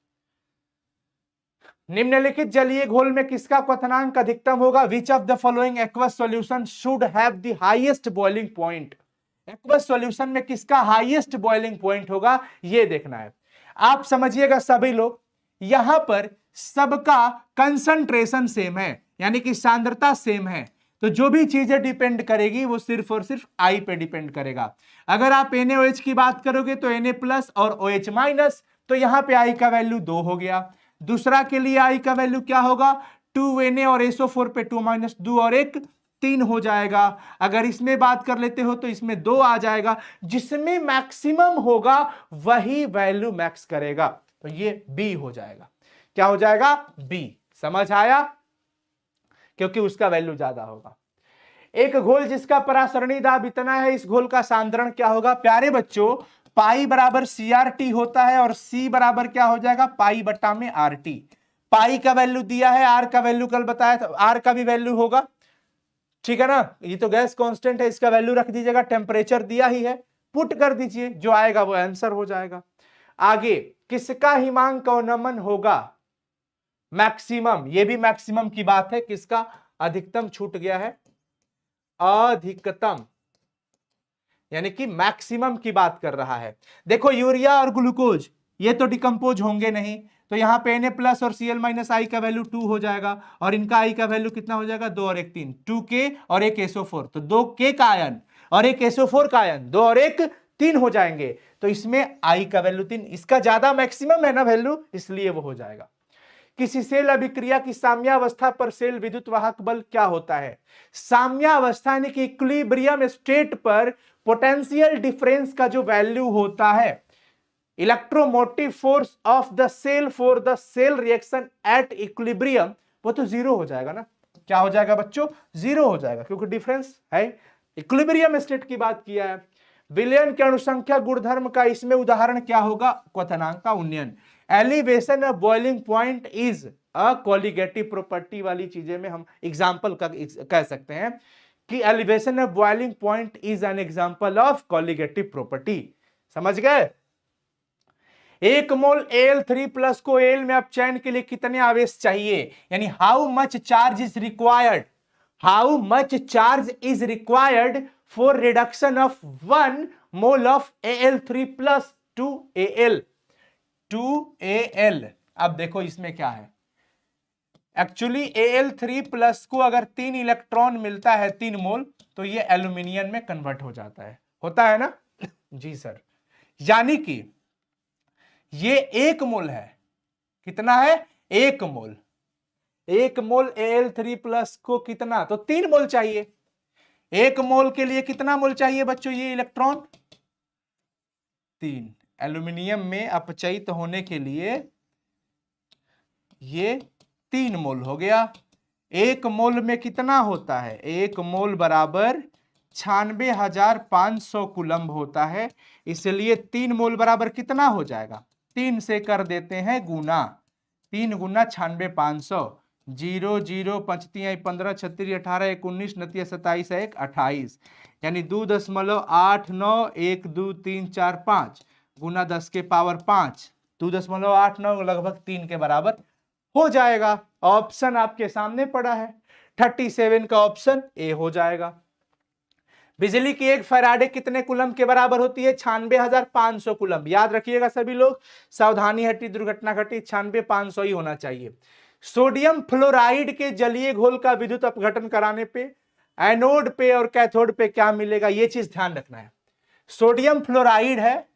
A: निम्नलिखित जलीय घोल में किसका क्वथनांक अधिकतम होगा? विच of the following aqueous solution should have the highest boiling point? Aqueous solution में किसका हाईएस्ट बॉइलिंग पॉइंट होगा, यह देखना है। आप समझिएगा सभी लोग, यहां पर सबका कंसंट्रेशन सेम है, यानी कि सांद्रता सेम है, तो जो भी चीजें डिपेंड करेगी वो सिर्फ और सिर्फ आई पे डिपेंड करेगा। अगर आप NaOH की बात करोगे तो Na प्लस और OH माइनस, तो यहां पे आई का वैल्यू 2 हो गया। दूसरा के लिए आई का वैल्यू क्या होगा? 2Na और SO4 पे 2 माइनस 2 और 1 3 हो जाएगा। अगर इसमें बात कर लेते हो तो इसमें 2 आ जाएगा। जिसमें मैक्सिमम होगा वही वैल्यू मैक्स करेगा, तो ये बी हो जाएगा। क्या हो जाएगा? बी। समझ आया? क्योंकि उसका वैल्यू ज्यादा होगा। एक घोल जिसका परासरणी दाब इतना है, इस घोल का सांद्रण क्या होगा? प्यारे बच्चों, पाई बराबर CRT होता है और C बराबर क्या हो जाएगा? पाई बट्टा में RT। पाई का वैल्यू दिया है, R का वैल्यू कल बताया था, R का भी वैल्यू होगा, ठीक है ना। ये तो गैस कांस्टेंट है, इसका वैल्यू रख दीजिएगा, टेम्परेचर दिया ही है, पुट कर दीजिए, जो आएगा वो आंसर हो जाएगा। आगे, किसका हिमांक अवनमन होगा मैक्सिमम? ये भी मैक्सिमम की बात है, किसका अधिकतम छूट गया है? अधिकतम, यानी कि मैक्सिमम की बात कर रहा है। देखो, यूरिया और ग्लूकोज ये तो डिकम्पोज होंगे नहीं, तो यहां पे Na प्लस और Cl माइनस आई का वैल्यू 2 हो जाएगा, और इनका आई का वैल्यू कितना हो जाएगा? 2 और 1 3, 2K और 1 SO4, तो 2K का आयन और 1 SO4 का आयन, 2 और 1 3 हो जाएंगे, तो इसमें आई का वैल्यू 3, इसका ज्यादा मैक्सिमम है ना वैल्यू, इसलिए वो हो जाएगा। किसी सेल अभिक्रिया की साम्यावस्था पर सेल विद्युत वाहक बल क्या होता है? साम्यावस्था यानी कि इक्विलिब्रियम स्टेट पर पोटेंशियल डिफरेंस का जो वैल्यू होता है, electromotive force of the cell for the cell reaction at equilibrium, वो तो जीरो हो जाएगा ना। क्या हो जाएगा बच्चों? जीरो हो जाएगा, क्योंकि डिफरेंस है, इक्विलिब्रियम स्टेट की बात किया है। विलयन के अनुसंख्या गुणधर्म का इसमें उदाहरण क्या होगा? क्वथनांक का उन्नयन। Elevation of boiling point is a colligative property वाली चीजें में हम एग्जांपल का कह सकते हैं कि elevation of boiling point is an example of colligative property. समझ गए? 1 मोल Al3 प्लस को Al में अपचयन के लिए कितने आवेश चाहिए? यानी how much charge is required, how much charge is required for reduction of 1 mole of Al3 plus two Al। अब देखो इसमें क्या है, एक्चुअली Al3 प्लस को अगर 3 इलेक्ट्रॉन मिलता है 3 मोल, तो ये एल्यूमिनियम में कन्वर्ट हो जाता है, होता है ना? जी सर। यानी कि ये 1 मोल है, कितना है? 1 मोल। 1 मोल Al3 प्लस को कितना? तो 3 मोल चाहिए। 1 मोल के लिए कितना मोल चाहिए बच्चों? ये इलेक्ट्रॉन 3। एल्यूमिनियम में अपचयित होने के लिए ये 3 मोल हो गया। 1 मोल में कितना होता है? 1 मोल बराबर 96,500 कूलम्ब होता है, इसलिए 3 मोल बराबर कितना हो जाएगा? 3 से कर देते हैं गुना, 3 गुना 96,500, 0 0 5 15 36 18 19 29 27 1 28, यानी 2.89 1 2 3 4 5 गुना 10 के पावर 5, 2.89 लगभग 3 के बराबर हो जाएगा। ऑप्शन आपके सामने पड़ा है, 37 का ऑप्शन ए हो जाएगा। बिजली की 1 फैराडे कितने कूलम्ब के बराबर होती है? 96,500 कूलम्ब। याद रखिएगा सभी लोग, सावधानी हटी दुर्घटना घटी, 96,500 ही होना चाहिए। सोडियम फ्लोराइड के जलीय घोल का विद्युत अपघटन कराने पे एनोड पे और कैथोड पे क्या मिलेगा? ये चीज ध्यान रखना है। सोडियम फ्लोराइड है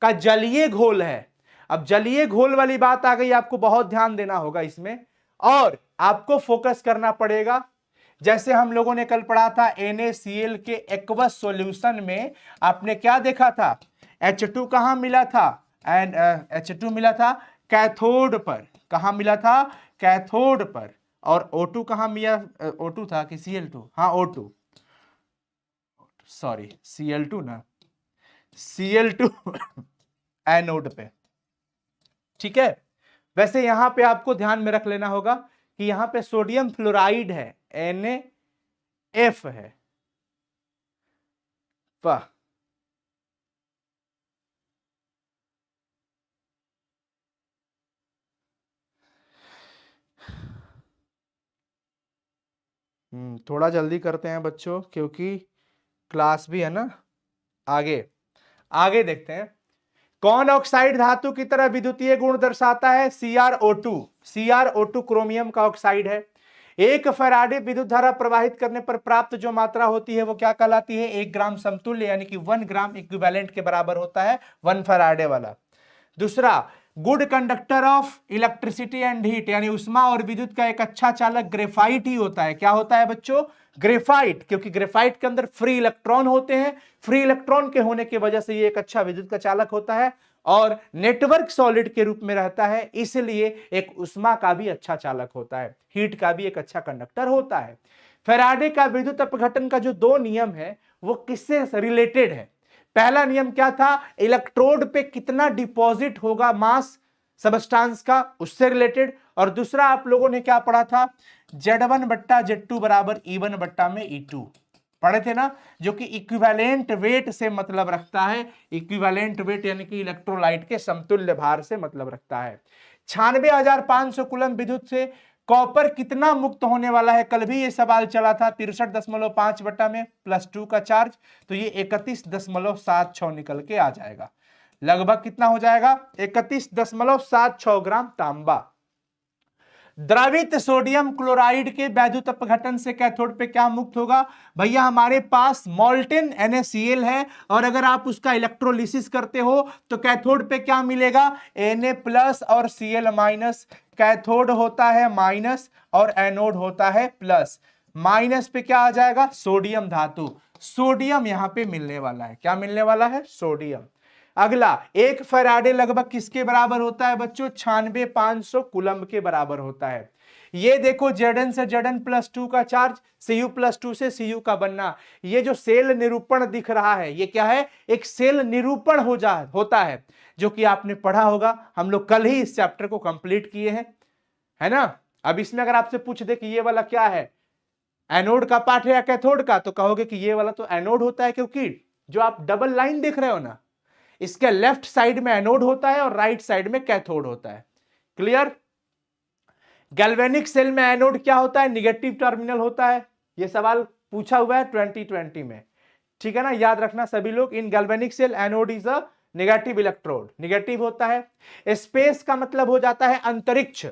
A: का जलीय घोल है। अब जलीय घोल वाली बात आ गई, आपको बहुत ध्यान देना होगा इसमें, और आपको फोकस करना पड़ेगा। जैसे हम लोगों ने कल पढ़ा था NaCl के एक्वस सॉल्यूशन में, आपने क्या देखा था? H2 कहां मिला था? एंड H2 मिला था कैथोड पर। कहां मिला था? कैथोड पर। और O2 कहां मिला? O2 था कि Cl2? हाँ O2, सॉरी Cl2 ना, Cl2 एनोड पे, ठीक है। वैसे यहां पे आपको ध्यान में रख लेना होगा कि यहां पे सोडियम फ्लोराइड है, NaF है, वाह। थोड़ा जल्दी करते हैं बच्चों, क्योंकि क्लास भी है ना आगे। आगे देखते हैं, कौन ऑक्साइड धातु की तरह विद्युतीय गुण दर्शाता है? CrO2। CrO2 क्रोमियम का ऑक्साइड है। 1 फैराडे विद्युत धारा प्रवाहित करने पर प्राप्त जो मात्रा होती है वो क्या कहलाती है? 1 ग्राम समतुल्य, यानी कि 1 ग्राम इक्विवेलेंट के बराबर होता है 1 फैराडे वाला। दूसरा, good conductor of electricity and heat, यानी उष्मा और विद्युत का एक अच्छा चालक ग्रेफाइट ही होता है। क्या होता है बच्चों? ग्रेफाइट, क्योंकि ग्रेफाइट के अंदर फ्री इलेक्ट्रॉन होते हैं। फ्री इलेक्ट्रॉन के होने की वजह से ये एक अच्छा विद्युत का चालक होता है और नेटवर्क सॉलिड के रूप में रहता है, इसलिए एक उष्मा का भी अच्छा चालक होता है, हीट का भी एक अच्छा कंडक्टर होता है। फैराडे का विद्युत अपघटन का जो 2 नियम है वो किससे रिलेटेड है? पहला नियम क्या था? इलेक्ट्रोड पे कितना डिपॉजिट होगा मास सबस्टांस का, उससे रिलेटेड। और दूसरा आप लोगों ने क्या पढ़ा था? Z1 बट्टा Z2 बराबर E1 बट्टा में E2 पढ़े थे ना, जो कि इक्विवेलेंट वेट से मतलब रखता है। इक्विवेलेंट वेट यानी कि इलेक्ट्रोलाइट के समतुल्य भार से मतलब रखता है। 96,500 कूलम विद्युत से कॉपर कितना मुक्त होने वाला है? कल भी ये सवाल चला था। 63.5 बट्टा में +2 का चार्ज, तो ये 31.76 निकल के आ जाएगा। लगभग कितना हो जाएगा? 31.76 ग्राम तांबा। द्रवित सोडियम क्लोराइड के वैद्युत अपघटन से कैथोड पे क्या मुक्त होगा? भैया हमारे पास मोल्टेन NaCl है, और अगर आप उसका इलेक्ट्रोलिसिस करते हो तो कैथोड पे क्या मिलेगा? Na+ और Cl-। कैथोड होता है माइनस और एनोड होता है प्लस। माइनस पे क्या आ जाएगा? सोडियम धातु। सोडियम यहां पे मिलने वाला है। क्या मिलने वाला है? सोडियम। अगला, 1 फैराडे लगभग किसके बराबर होता है बच्चों? 96,500 कूलम के बराबर होता है। ये देखो, Zn से Zn+2 का चार्ज, Cu+2 से Cu का बनना। ये जो सेल निरूपण दिख रहा है ये क्या है? एक सेल निरूपण होता है, जो कि आपने पढ़ा होगा। हम लोग कल ही इस चैप्टर को कंप्लीट किए हैं, है ना। अब इसमें अगर आपसे पूछ दे कि ये वाला क्या है, एनोड का पार्ट है या कैथोड का, तो कहोगे कि ये वाला तो एनोड होता है, क्योंकि जो आप डबल लाइन देख रहे हो ना, इसके लेफ्ट साइड में एनोड होता है और राइट साइड में कैथोड होता है। क्लियर? गैल्वेनिक सेल में एनोड क्या होता है? निगेटिव टर्मिनल होता है। यह सवाल पूछा हुआ है 2020 में, ठीक है ना, याद रखना सभी लोग। In galvanic cell anode is a negative electrode, negative होता है। स्पेस का मतलब हो जाता है अंतरिक्ष।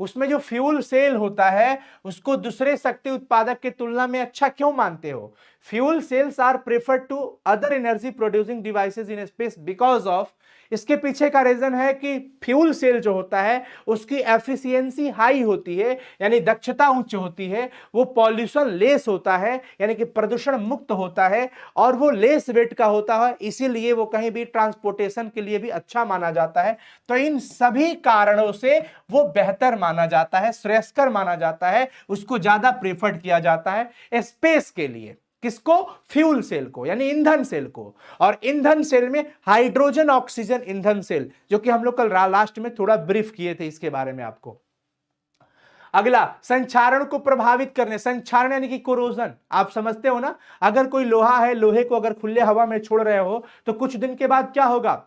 A: उसमें जो फ्यूल सेल होता है उसको दूसरे शक्ति उत्पादक की तुलना में अच्छा क्यों मानते हो? Fuel cells are preferred to other energy producing devices in space because of. इसके पीछे का रीजन है कि फ्यूल सेल जो होता है उसकी एफिशिएंसी हाई होती है, यानी दक्षता उच्च होती है। वो पॉल्यूशन लेस होता है, यानी कि प्रदूषण मुक्त होता है, और वो लेस वेट का होता है, इसीलिए वो कहीं भी ट्रांसपोर्टेशन के लिए भी अच्छा माना जाता है। तो इन सभी कारणों से वो बेहतर माना जाता है, श्रेयस्कर माना जाता है, उसको ज्यादा प्रेफर्ड किया जाता है स्पेस के लिए। किसको? फ्यूल सेल को, यानी ईंधन सेल को। और ईंधन सेल में हाइड्रोजन ऑक्सीजन ईंधन सेल, जो कि हम लोग कल लास्ट में थोड़ा ब्रीफ किए थे इसके बारे में आपको। अगला, संक्षारण को प्रभावित करने, संक्षारण यानी कि कोरोजन, आप समझते हो ना। अगर कोई लोहा है, लोहे को अगर खुले हवा में छोड़ रहे हो तो कुछ दिन के बाद क्या होगा?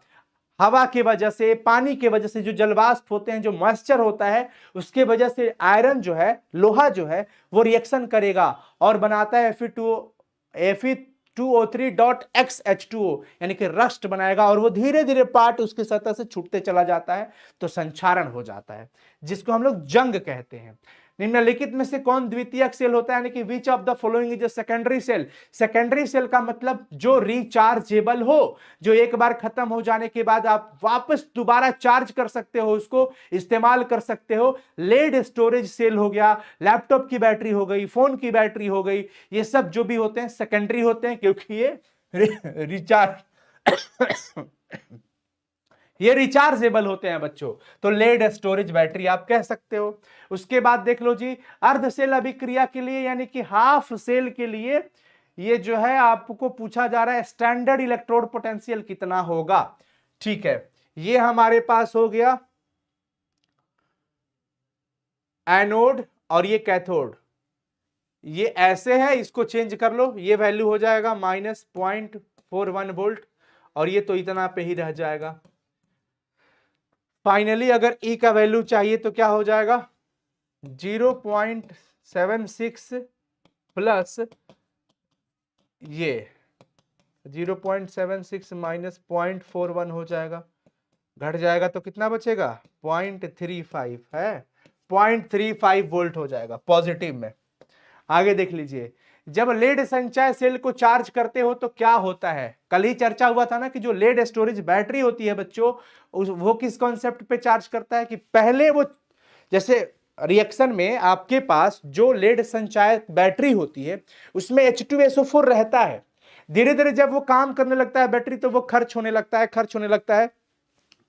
A: हवा की वजह से, पानी की वजह से, जो जलवाष्प होते हैं, जो मॉइस्चर होता है, उसके वजह से आयरन जो है, लोहा जो है, वो रिएक्शन करेगा और बनाता है Fe2O3.XH2O, यानी कि रस्ट बनाएगा, और वो धीरे धीरे पार्ट उसकी सतह से छूटते चला जाता है, तो संक्षारण हो जाता है, जिसको हम लोग जंग कहते हैं। निम्नलिखित में से कौन द्वितीयक सेल होता है? यानी कि which of the following is a secondary cell. Secondary cell का मतलब जो रिचार्जेबल हो, जो एक बार खत्म हो जाने के बाद आप वापस दोबारा चार्ज कर सकते हो, उसको इस्तेमाल कर सकते हो। लेड स्टोरेज सेल हो गया, लैपटॉप की बैटरी हो गई, फोन की बैटरी हो गई, ये सब जो भी होते हैं सेकेंडरी होते हैं, क्योंकि ये रिचार्जेबल होते हैं बच्चों। तो लेड स्टोरेज बैटरी आप कह सकते हो। उसके बाद देख लो जी, अर्ध सेल अभिक्रिया के लिए, यानी कि हाफ सेल के लिए, ये जो है आपको पूछा जा रहा है स्टैंडर्ड इलेक्ट्रोड पोटेंशियल कितना होगा। ठीक है, ये हमारे पास हो गया एनोड और ये कैथोड। ये ऐसे है, इसको चेंज कर लो, ये वैल्यू हो जाएगा -0.41 वोल्ट, और ये तो इतना पे ही रह जाएगा। फाइनली अगर E का वैल्यू चाहिए तो क्या हो जाएगा? 0.76 प्लस ये 0.76 माइनस 0.41 हो जाएगा, घट जाएगा तो कितना बचेगा 0.35 है, 0.35 वोल्ट हो जाएगा पॉजिटिव में। आगे देख लीजिए, जब लेड संचय सेल को चार्ज करते हो तो क्या होता है, कल ही चर्चा हुआ था ना कि जो लेड स्टोरेज बैटरी होती है बच्चों, वो किस कॉन्सेप्ट पे चार्ज करता है कि पहले वो, जैसे रिएक्शन में आपके पास जो लेड संचय बैटरी होती है उसमें H2SO4 रहता है, धीरे धीरे जब वो काम करने लगता है बैटरी तो वो खर्च होने लगता है, खर्च होने लगता है,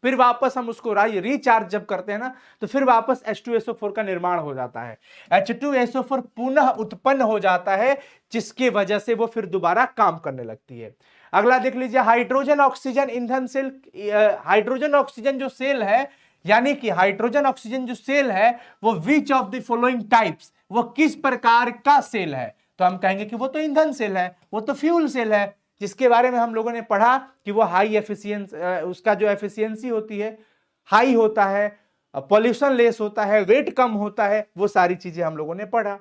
A: फिर वापस हम उसको रिचार्ज जब करते हैं ना तो फिर वापस H2SO4 का निर्माण हो जाता है, H2SO4 पुनः उत्पन्न हो जाता है, जिसकी वजह से वो फिर दोबारा काम करने लगती है। अगला देख लीजिए, हाइड्रोजन ऑक्सीजन ईंधन सेल, हाइड्रोजन ऑक्सीजन जो सेल है, यानी कि हाइड्रोजन ऑक्सीजन जो सेल है वो विच ऑफ द फॉलोइंग टाइप्स, वो किस प्रकार का सेल है, तो हम कहेंगे कि वो तो ईंधन सेल है, वो तो फ्यूल सेल है, जिसके बारे में हम लोगों ने पढ़ा कि वो हाई एफिशिएंसी, उसका जो एफिशिएंसी होती है हाई होता है, पॉल्यूशन लेस होता है, वेट कम होता है, वो सारी चीजें हम लोगों ने पढ़ा।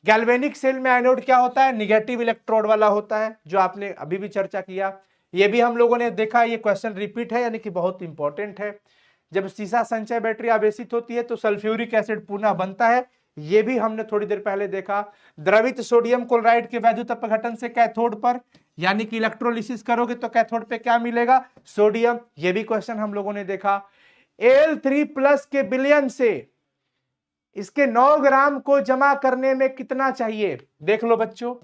A: गैल्वेनिक सेल में एनोड क्या होता है, निगेटिव इलेक्ट्रोड वाला होता है, जो आपने अभी भी चर्चा किया, ये भी हम लोगों ने देखा, ये क्वेश्चन रिपीट है यानी कि बहुत इंपॉर्टेंट है। जब सीसा संचय बैटरी आवेशित होती है तो सल्फ्यूरिक एसिड पुनः बनता है, ये भी हमने थोड़ी देर पहले देखा। द्रवित सोडियम क्लोराइड के वैद्युत अपघटन से कैथोड पर, यानी कि इलेक्ट्रोलिसिस करोगे तो कैथोड पे क्या मिलेगा, सोडियम, ये भी क्वेश्चन हम लोगों ने देखा। Al3+ के विलयन से इसके 9 ग्राम को जमा करने में कितना चाहिए, देख लो बच्चों,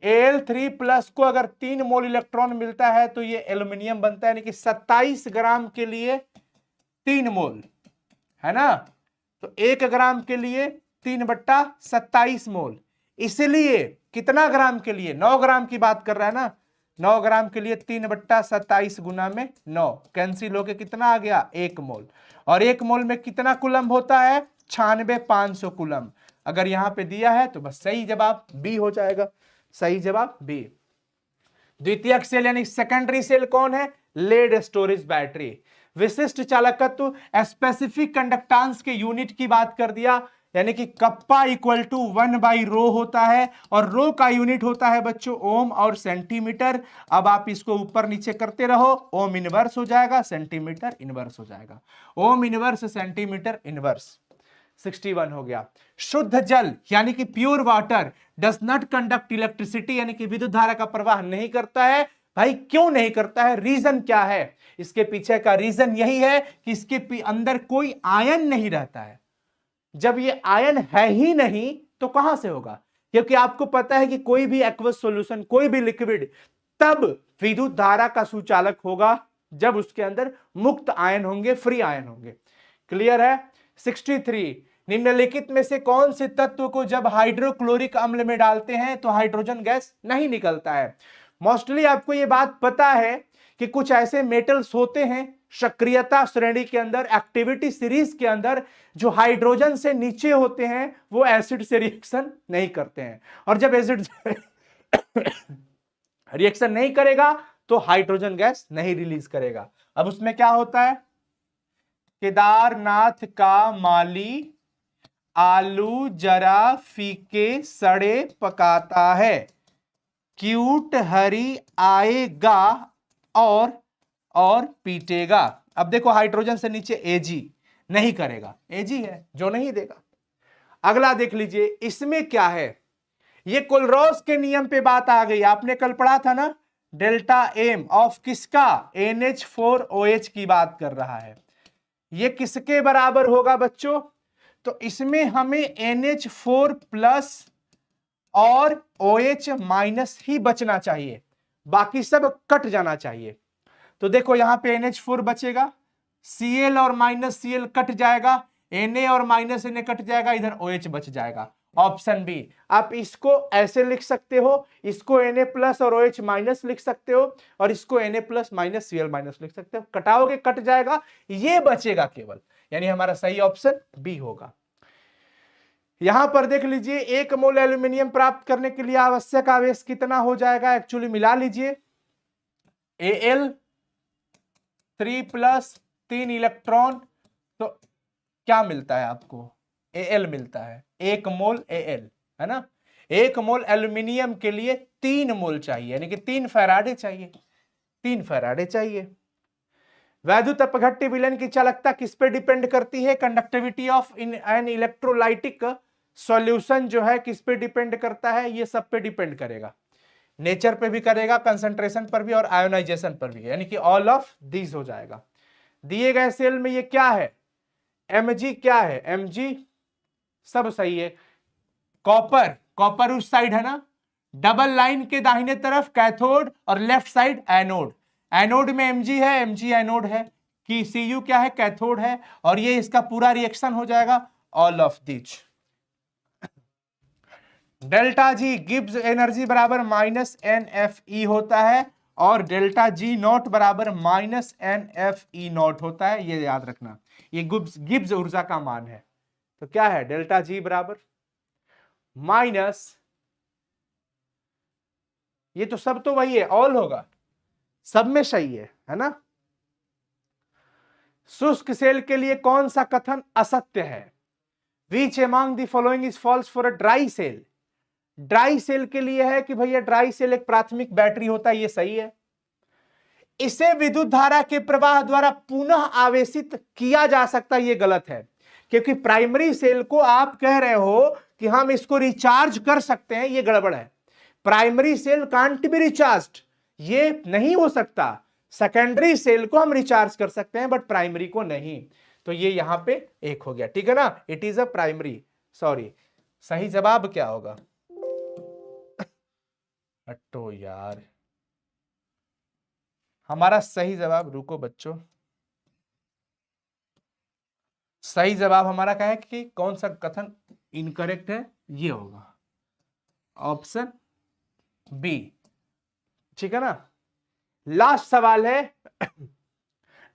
A: Al3+ को अगर 3 मोल इलेक्ट्रॉन मिलता है तो ये एल्यूमिनियम बनता है, यानी कि 27 ग्राम के लिए 3 मोल है ना, तो 1 ग्राम के लिए 3/27 मोल, इसलिए कितना ग्राम के लिए, 9 ग्राम की बात कर रहा है ना, 9 ग्राम के लिए 3/27 गुना में 9 कैंसिल होके कितना आ गया 1 मोल, और 1 मोल में कितना कुलम होता है 96,500 कुलम, अगर यहां पे दिया है तो बस सही जवाब बी हो जाएगा, सही जवाब बी। द्वितीयक सेल यानी सेकेंडरी सेल कौन है, लेड स्टोरेज बैटरी। विशिष्ट चालकत्व, स्पेसिफिक कंडक्टेंस के यूनिट की बात कर दिया, यानी कि कप्पा इक्वल टू 1/रो होता है, और रो का यूनिट होता है बच्चों ओम और सेंटीमीटर। अब आप इसको ऊपर नीचे करते रहो, ओम इनवर्स हो जाएगा, सेंटीमीटर इनवर्स हो जाएगा, ओम इनवर्स सेंटीमीटर इनवर्स। 61 हो गया। शुद्ध जल यानी कि pure water does not conduct electricity, यानी कि विद्युत धारा का प्रवाह नहीं करता है। भाई क्यों नहीं करता है, रीजन क्या है, इसके पीछे का रीजन यही है कि इसके अंदर कोई आयन नहीं रहता है। जब ये आयन है ही नहीं तो कहां से होगा, क्योंकि आपको पता है कि कोई भी एक्वस सॉल्यूशन, कोई भी लिक्विड तब विद्युत धारा का सुचालक होगा जब उसके अंदर मुक्त आयन होंगे, फ्री आयन होंगे। क्लियर है। 63, निम्नलिखित में से कौन से तत्व को जब हाइड्रोक्लोरिक अम्ल में डालते हैं तो हाइड्रोजन गैस नहीं निकलता है। मोस्टली आपको यह बात पता है कि कुछ ऐसे मेटल्स होते हैं सक्रियता श्रेणी के अंदर, एक्टिविटी सीरीज के अंदर, जो हाइड्रोजन से नीचे होते हैं, वो एसिड से रिएक्शन नहीं करते हैं, और जब एसिड रिएक्शन नहीं करेगा तो हाइड्रोजन गैस नहीं रिलीज करेगा। अब उसमें क्या होता है, केदारनाथ का माली आलू जरा फीके सड़े पकाता है, क्यूट हरी आएगा और पीटेगा। अब देखो हाइड्रोजन से नीचे एजी नहीं करेगा, एजी है जो नहीं देगा। अगला देख लीजिए, इसमें क्या है, ये कोलरॉस के नियम पे बात आ गई, आपने कल पढ़ा था ना, डेल्टा एम ऑफ किसका, NH4OH की बात कर रहा है। ये किसके बराबर होगा बच्चों, तो इसमें हमें NH4+ और OH- ही बचना चाहिए, बाकी सब कट जाना चाहिए। तो देखो यहां पे NH4 बचेगा, Cl और -Cl कट जाएगा, Na और -Na कट जाएगा, इधर OH बच जाएगा, ऑप्शन बी। आप इसको ऐसे लिख सकते हो, इसको Na+ और OH- लिख सकते हो, और इसको Na+ -Cl- लिख सकते हो, कटाओगे कट जाएगा, ये बचेगा केवल, यानी हमारा सही ऑप्शन बी होगा। यहां पर देख लीजिए, 1 मोल एल्यूमिनियम प्राप्त करने के लिए आवश्यक आवेश कितना हो जाएगा, एक्चुअली मिला लीजिए, Al3+ 3 इलेक्ट्रॉन, तो क्या मिलता है आपको, Al मिलता है, 1 मोल Al है ना, 1 मोल एल्यूमिनियम के लिए 3 मोल चाहिए, यानी कि 3 फैराडे चाहिए, 3 फैराडे चाहिए। वैद्युत अपघट्य विलयन की चालकता किस पे डिपेंड करती है? Conductivity of in an electrolytic solution जो है किस पे डिपेंड करता है? ये सब पे डिपेंड करेगा, नेचर पे भी करेगा, कंसंट्रेशन पर भी और आयोनाइजेशन पर भी, यानी कि ऑल ऑफ दीज हो जाएगा। दिए गए सेल में ये क्या है? Mg क्या है? Mg सब सही है। कॉपर, कॉपर उस साइड है ना, डबल लाइन के दाहिने तरफ कैथोड और लेफ्ट साइड एनोड, एनोड में Mg है, Mg एनोड है, कि Cu क्या है? कैथोड है, और ये इसका पूरा रिएक्शन हो जाएगा all of these. Delta G Gibbs energy बराबर -NFE होता है, और डेल्टा जी नॉट बराबर -NFE नॉट होता है, ये याद रखना, ये गिब्स ऊर्जा का मान है। तो क्या है? डेल्टा जी बराबर माइनस, ये तो सब तो वही है, ऑल होगा, सब में सही है ना। शुष्क सेल के लिए कौन सा कथन असत्य है? Which among the following is false for a dry cell? Dry cell के लिए है कि भैया ड्राई सेल एक प्राथमिक बैटरी होता है, ये सही है। इसे विद्युत धारा के प्रवाह द्वारा पुनः आवेशित किया जा सकता है, ये गलत है, क्योंकि प्राइमरी सेल को आप कह रहे हो कि हम इसको रिचार्ज कर सकते हैं, ये गड़बड़ है। Primary cell can't be recharged, ये नहीं हो सकता। सेकेंडरी सेल को हम रिचार्ज कर सकते हैं बट प्राइमरी को नहीं, तो ये यहां पे एक हो गया, ठीक है ना। It is a primary, sorry, सही जवाब क्या होगा? हटो यार, हमारा सही जवाब, रुको बच्चों, सही जवाब हमारा क्या है कि कौन सा कथन इनकरेक्ट है? ये होगा ऑप्शन बी, ठीक है ना। लास्ट सवाल है,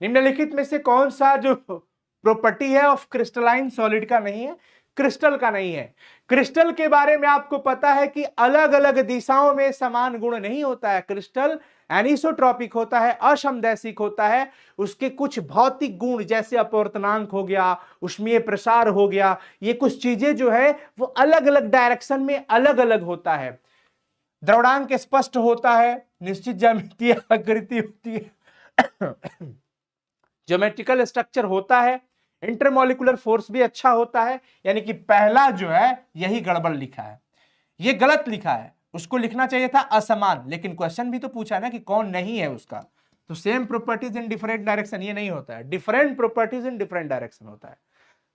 A: निम्नलिखित में से कौन सा जो प्रॉपर्टी है ऑफ क्रिस्टलाइन सॉलिड का नहीं है? क्रिस्टल का नहीं है। क्रिस्टल के बारे में आपको पता है कि अलग अलग दिशाओं में समान गुण नहीं होता है। क्रिस्टल एनिसोट्रॉपिक होता है, असमदैशिक होता है, उसके कुछ भौतिक गुण जैसे अपवर्तनांक हो गया, ऊष्मीय प्रसार हो गया, ये कुछ चीजें जो है वो अलग अलग डायरेक्शन में अलग अलग होता है। द्रवणांक स्पष्ट होता है, निश्चित ज्यामितीय आकृति होती है, ज्योमेट्रिकल स्ट्रक्चर होता है, इंटरमोलिकुलर फोर्स भी अच्छा होता है। यानी कि पहला जो है यही गड़बड़ लिखा है, ये गलत लिखा है, उसको लिखना चाहिए था असमान, लेकिन क्वेश्चन भी तो पूछा ना कि कौन नहीं है उसका, तो same properties in different direction, ये नहीं होता है, different properties in different direction होता है।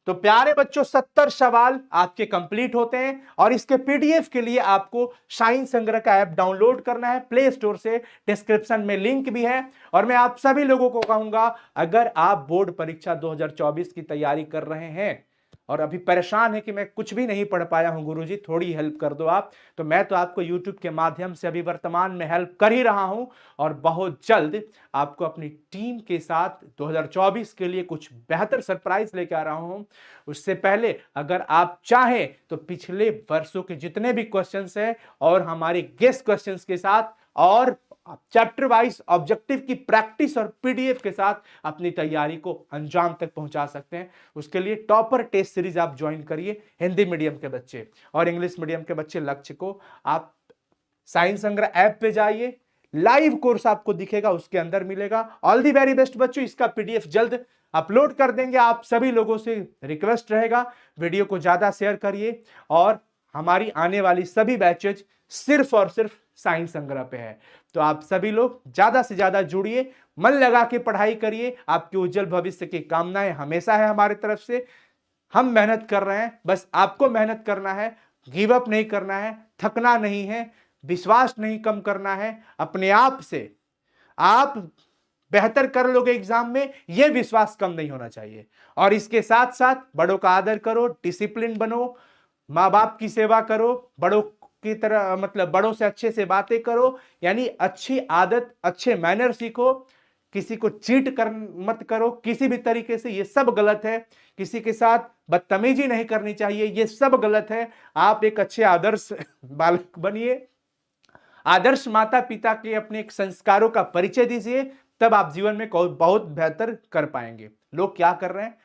A: तो प्यारे बच्चों 70 सवाल आपके कंप्लीट होते हैं, और इसके पीडीएफ के लिए आपको साइंस संग्रह का ऐप डाउनलोड करना है प्ले स्टोर से, डिस्क्रिप्शन में लिंक भी है। और मैं आप सभी लोगों को कहूंगा, अगर आप बोर्ड परीक्षा 2024 की तैयारी कर रहे हैं और अभी परेशान है कि मैं कुछ भी नहीं पढ़ पाया हूं गुरुजी, थोड़ी हेल्प कर दो आप, तो मैं तो आपको YouTube के माध्यम से अभी वर्तमान में हेल्प कर ही रहा हूं, और बहुत जल्द आपको अपनी टीम के साथ 2024 के लिए कुछ बेहतर सरप्राइज लेकर आ रहा हूं। उससे पहले अगर आप चाहें तो पिछले वर्षों के जितने भी क्वेश्चंस हैं और हमारे गेस्ट क्वेश्चंस के साथ और चैप्टर वाइज ऑब्जेक्टिव की प्रैक्टिस और पीडीएफ के साथ अपनी तैयारी को अंजाम तक पहुंचा सकते हैं। उसके लिए टॉपर टेस्ट सीरीज आप ज्वाइन करिए, हिंदी मीडियम के बच्चे और इंग्लिश मीडियम के बच्चे लक्ष्य को, आप साइंस संग्रह ऐप पे जाइए, लाइव कोर्स आपको दिखेगा, उसके अंदर मिलेगा। ऑल दी वेरी बेस्ट बच्चों, इसका पीडीएफ जल्द अपलोड कर देंगे। आप सभी लोगों से रिक्वेस्ट रहेगा, वीडियो को ज्यादा शेयर करिए, और हमारी आने वाली सभी बैचेज सिर्फ और सिर्फ साइंस संग्रह पे है। तो आप सभी लोग ज्यादा से ज्यादा जुड़िए, मन लगा के पढ़ाई करिए, आपके उज्जवल भविष्य की कामनाएं हमेशा है हमारी तरफ से। हम मेहनत कर रहे हैं, बस आपको मेहनत करना है, गिव अप नहीं करना है, थकना नहीं है, विश्वास नहीं कम करना है अपने आप से। आप बेहतर कर लोगे एग्जाम में, यह विश्वास कम नहीं होना चाहिए। और इसके साथ साथ बड़ों का आदर करो, डिसिप्लिन बनो, माँ बाप की सेवा करो, बड़ों की तरह मतलब बड़ों से अच्छे से बातें करो, यानी अच्छी आदत, अच्छे मैनर सीखो, किसी को चीट कर मत करो किसी भी तरीके से, ये सब गलत है। किसी के साथ बदतमीजी नहीं करनी चाहिए, ये सब गलत है। आप एक अच्छे आदर्श बालक बनिए, आदर्श माता पिता के अपने संस्कारों का परिचय दीजिए, तब आप जीवन में बहुत बेहतर कर पाएंगे। लोग क्या कर रहे हैं,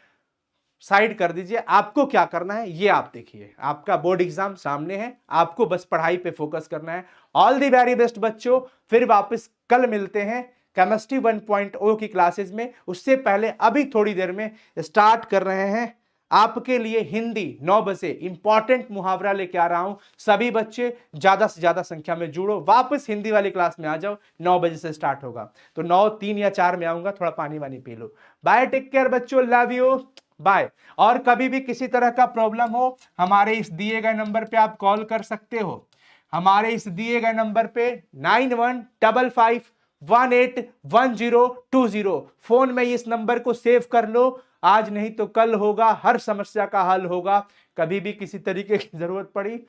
A: साइड कर दीजिए। आपको क्या करना है ये आप देखिए, आपका बोर्ड एग्जाम सामने है, आपको बस पढ़ाई पे फोकस करना है। ऑल दी वेरी बेस्ट बच्चों, फिर वापस कल मिलते हैं केमिस्ट्री 1.0 की क्लासेस में। उससे पहले अभी थोड़ी देर में स्टार्ट कर रहे हैं आपके लिए हिंदी 9 बजे इंपॉर्टेंट मुहावरा लेके आ रहा हूं। सभी बच्चे ज्यादा से ज्यादा संख्या में जुड़ो, वापस हिंदी वाली क्लास में आ जाओ। 9 बजे से स्टार्ट होगा, तो 9, 3 या 4 में आऊंगा। थोड़ा पानी वानी P low. Bye, take care बच्चों, लव यू, बाय। और कभी भी किसी तरह का प्रॉब्लम हो, हमारे इस दिए गए नंबर पे आप कॉल कर सकते हो। हमारे इस दिए गए नंबर पे 9155181020। फोन में इस नंबर को सेव कर लो, आज नहीं तो कल होगा, हर समस्या का हल होगा। कभी भी किसी तरीके की जरूरत पड़ी,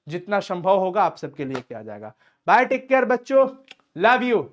A: जितना संभव होगा आप सबके लिए किया जाएगा। बाय, टेक केयर बच्चों, लव यू।